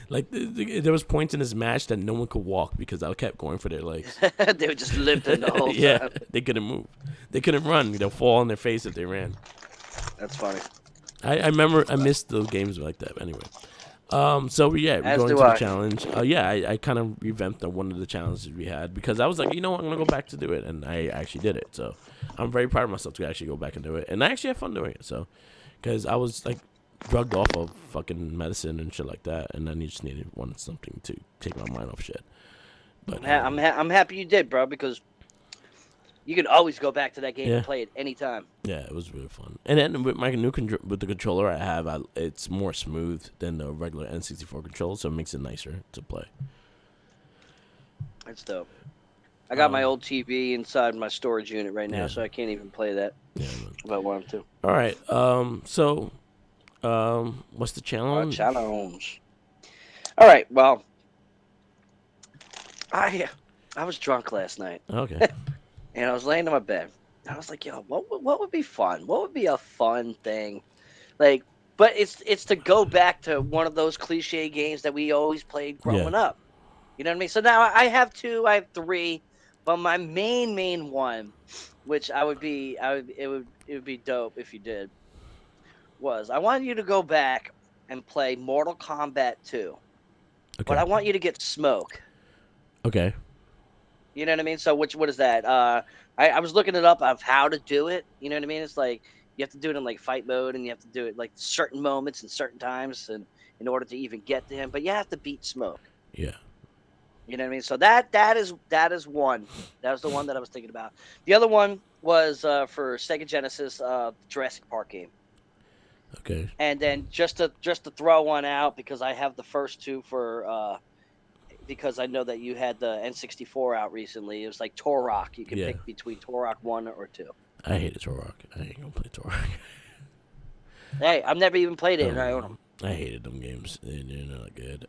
There was points in this match that no one could walk because I kept going for their legs. They were just limping the whole time. Yeah, they couldn't move. They couldn't run. They'll fall on their face if they ran. That's funny. I remember I missed those games like that. Anyway, we're going to the challenge. I kind of revamped one of the challenges we had, because I was like, you know what, I'm gonna go back to do it, and I actually did it. So I'm very proud of myself to actually go back and do it, and I actually had fun doing it. So because I was drugged off of fucking medicine and shit like that, and then you just wanted something to take my mind off shit. But I'm happy you did, bro, because you can always go back to that game and play it anytime. Yeah, it was really fun. And then with my with the controller I have, it's more smooth than the regular N64 controller, so it makes it nicer to play. That's dope. I got my old TV inside my storage unit right now, so I can't even play that if I wanted to. All right. What's the challenge? Challenge. All right. Well, I was drunk last night. Okay. and I was laying in my bed. I was like, yo, what would be fun? What would be a fun thing? Like, but it's to go back to one of those cliche games that we always played Yeah. growing up. You know what I mean? So now I have two, I have three, but my main one, which it would be dope if you did, was I want you to go back and play Mortal Kombat 2. But Okay. I want you to get Smoke. Okay. You know what I mean? So what is that? I was looking it up of how to do it. You know what I mean? It's like you have to do it in like fight mode, and you have to do it like certain moments and certain times, and in order to even get to him. But you have to beat Smoke. Yeah. You know what I mean? So that is one. That was the one that I was thinking about. The other one was for Sega Genesis, Jurassic Park game. Okay. And then just to throw one out because I have the first two for because I know that you had the N64 out recently. It was like Turok. You can pick between Turok 1 or 2. I hated Turok. I ain't gonna play Turok. Hey, I've never even played it, and I own them. I hated them games. They're not good.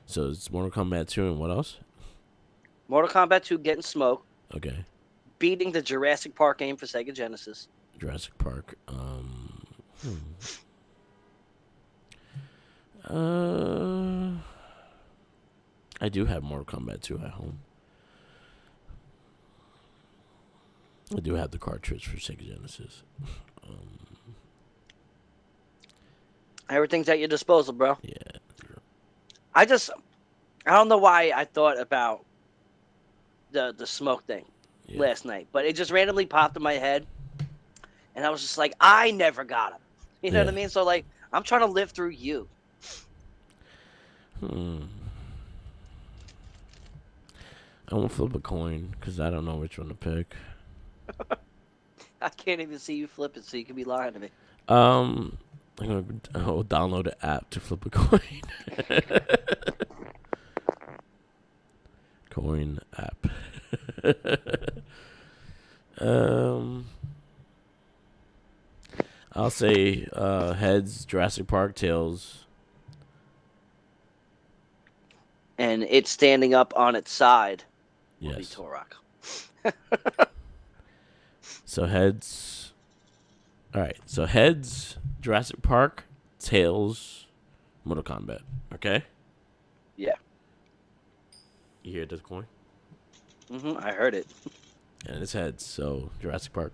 So it's Mortal Kombat 2 and what else? Mortal Kombat 2 getting Smoke. Okay. Beating the Jurassic Park game for Sega Genesis. Jurassic Park. I do have Mortal Kombat 2 at home. I do have the cartridge for Sega Genesis. Everything's at your disposal, bro. Yeah. I don't know why I thought about the Smoke thing last night, but it just randomly popped in my head, and I was just like, I never got him. You know what I mean? So like, I'm trying to live through you. I won't flip a coin because I don't know which one to pick. I can't even see you flip it, so you can be lying to me. I'll download an app to flip a coin. Coin app. I'll say heads, Jurassic Park, tails. And it's standing up on its side. Yes. Turok. So heads. All right. So heads, Jurassic Park, tails, Mortal Kombat. Okay. Yeah. You hear this coin? I heard it. And it's heads. So Jurassic Park.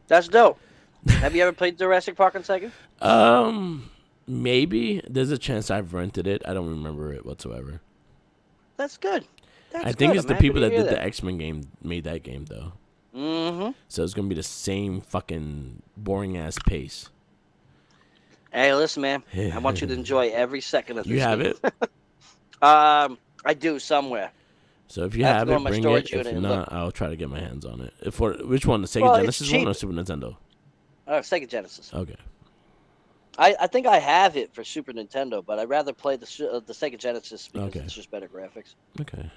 That's dope. Have you ever played Jurassic Park on Sega? Maybe. There's a chance I've rented it. I don't remember it whatsoever. That's good. I think it's the people that did the X-Men game made that game, though. So it's going to be the same fucking boring-ass pace. Hey, listen, man. I want you to enjoy every second of this. You have it? I do somewhere. So if you have it, bring it. If not, I'll try to get my hands on it. For which one? The Sega Genesis one or Super Nintendo? Sega Genesis. Okay. I think I have it for Super Nintendo, but I'd rather play the Sega Genesis because it's just better graphics. Okay.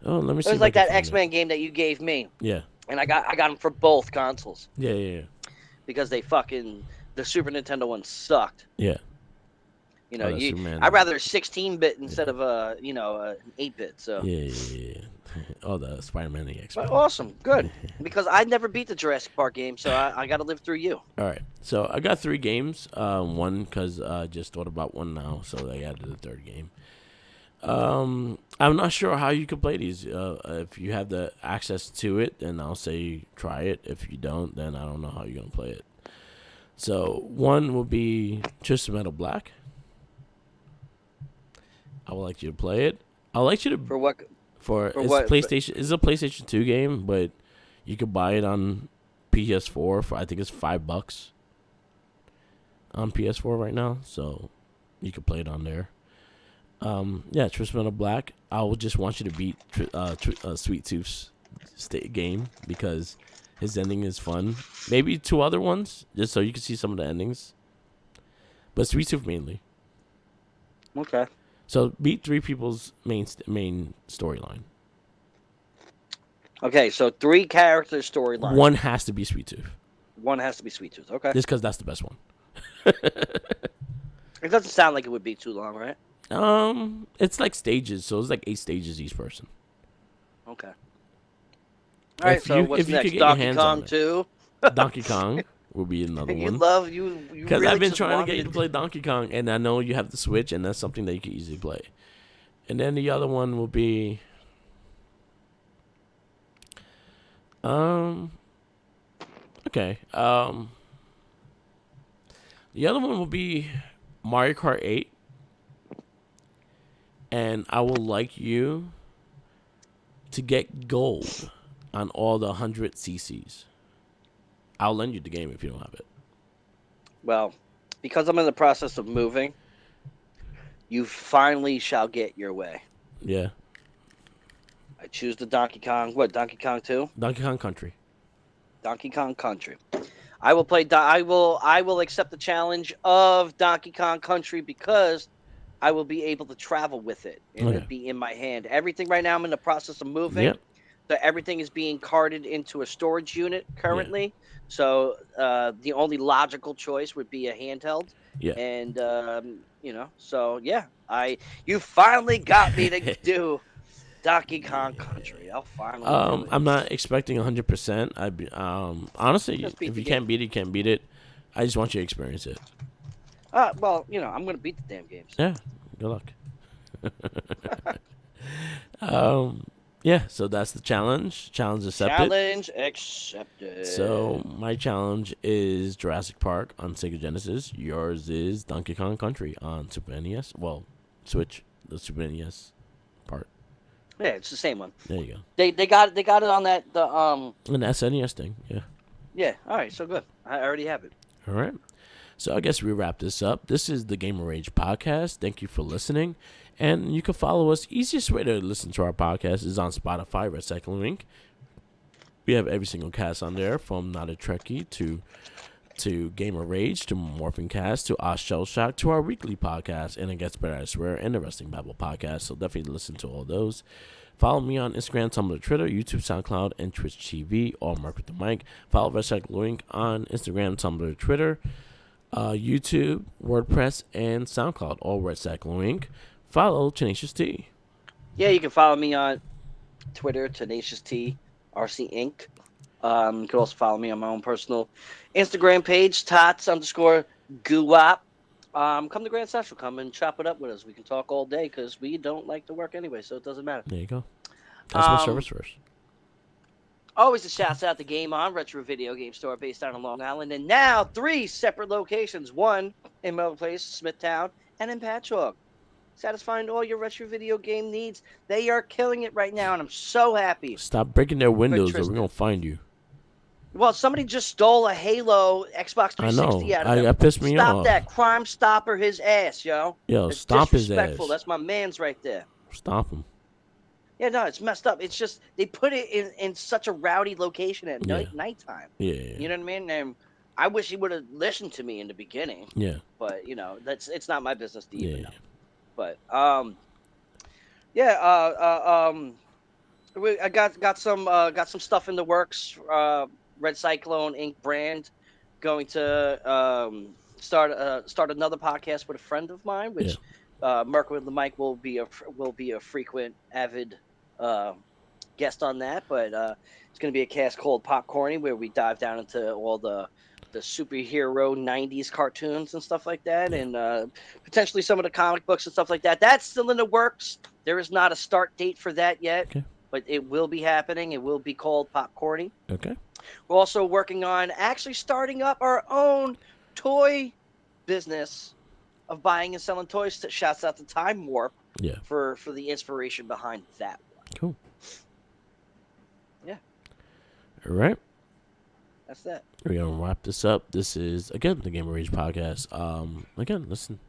Oh, let me see. It was like that X-Men game that you gave me. Yeah. And I got them for both consoles. Yeah. Because the Super Nintendo one sucked. Yeah. You know, I'd rather 16-bit instead of an 8-bit. So. Yeah. Oh, the Spider-Man X-Men. Awesome, good. Because I never beat the Jurassic Park game, so I got to live through you. All right, so I got 3 games. One because I just thought about one now, so I added the third game. I'm not sure how you can play these. If you have the access to it, then I'll say try it. If you don't, then I don't know how you're gonna play it. So one will be Twisted Metal Black. I would like you to play it. I'd like you to for what? PlayStation. It's a PlayStation 2 game, but you could buy it on PS4 for I think it's $5 on PS4 right now. So you can play it on there. Twisted Metal Black. I would just want you to beat Sweet Tooth's game because his ending is fun. Maybe 2 other ones just so you can see some of the endings, but Sweet Tooth mainly. Okay. So beat 3 people's main storyline. Okay, so 3 character storylines. One has to be Sweet Tooth. One has to be Sweet Tooth. Okay. Just because that's the best one. It doesn't sound like it would be too long, right? It's like stages, so it's like 8 stages each person. Okay. All right, so what's next? Donkey Kong 2? Donkey Kong will be another one. You because really I've been trying to get you to play Donkey Kong, and I know you have the Switch, and that's something that you can easily play. And then the other one will be, okay, the other one will be Mario Kart 8, and I would like you to get gold on all the 100 CCs. I'll lend you the game if you don't have it. Well, because I'm in the process of moving, you finally shall get your way. Yeah. I choose the Donkey Kong. What, Donkey Kong 2? Donkey Kong Country. Donkey Kong Country. I will play. I will accept the challenge of Donkey Kong Country because I will be able to travel with it and it'll be in my hand. Everything right now, I'm in the process of moving. Yep. So everything is being carted into a storage unit currently. Yeah. So the only logical choice would be a handheld. Yeah. And so yeah, you finally got me to do Donkey Kong Country. I'll finally do it. I'm not expecting 100%. Honestly, if you can't beat it, you can't beat it. I just want you to experience it. Well, I'm gonna beat the damn games. Yeah. Good luck. Yeah, so that's the challenge. Challenge accepted. Challenge accepted. So my challenge is Jurassic Park on Sega Genesis. Yours is Donkey Kong Country on Super NES. Well, Switch, the Super NES part. Yeah, it's the same one. There you go. They got it on that an SNES thing. Yeah. Yeah. All right. So good. I already have it. All right. So I guess we wrap this up. This is the Gamer Rage podcast. Thank you for listening. And you can follow us. Easiest way to listen to our podcast is on Spotify, Recycling Inc. We have every single cast on there, from Not a Trekkie to Gamer Rage to Morphin Cast to Oz Shell Shock to our weekly podcast, and It Gets Better, I Swear, and the Wrestling Babble podcast. So definitely listen to all those. Follow me on Instagram, Tumblr, Twitter, YouTube, SoundCloud, and Twitch TV, all Mark with the Mic. Follow Recycling Inc. on Instagram, Tumblr, Twitter, YouTube, WordPress, and SoundCloud, all Recycling Inc. Follow Tenacious T. Yeah, you can follow me on Twitter, Tenacious T, RC Inc. You can also follow me on my own personal Instagram page, tots_guwap. Come to Grand Central. Come and chop it up with us. We can talk all day because we don't like to work anyway, so it doesn't matter. There you go. Customer service first. Always a shouts out to Game On, retro video game store based out on Long Island. And now 3 separate locations. One in Melbourne Place, Smithtown, and in Patchogue. Satisfying all your retro video game needs. They are killing it right now, and I'm so happy. Stop breaking their windows or we're going to find you. Well, somebody just stole a Halo Xbox 360 out of them. That pissed me off. Stop that. Crime Stopper his ass, yo. Yo, stomp his ass. That's my man's right there. Stomp him. Yeah, no, it's messed up. It's just they put it in such a rowdy location at nighttime. Yeah. You know what I mean? And I wish he would have listened to me in the beginning. Yeah. But, it's not my business to even know. But I got some stuff in the works. Red Cyclone Inc. brand going to start another podcast with a friend of mine, which Mark with the Mic will be a frequent avid guest on that. But it's going to be a cast called Popcorny, where we dive down into all the superhero 90s cartoons and stuff like that, and potentially some of the comic books and stuff like that. That's still in the works. There is not a start date for that yet, but it will be happening. It will be called Popcorny. Okay. We're also working on actually starting up our own toy business of buying and selling toys. Shouts out to Time Warp for the inspiration behind that one. Cool. Yeah. All right. That's that. We're going to wrap this up. This is, again, the Gamer Rage podcast. Again, listen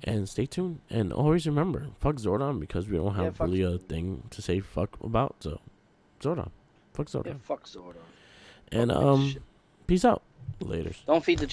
and stay tuned. And always remember, fuck Zordon, because we don't have really a thing to say fuck about. So, Zordon. Fuck Zordon. Yeah, fuck Zordon. And peace out. Later. Don't feed the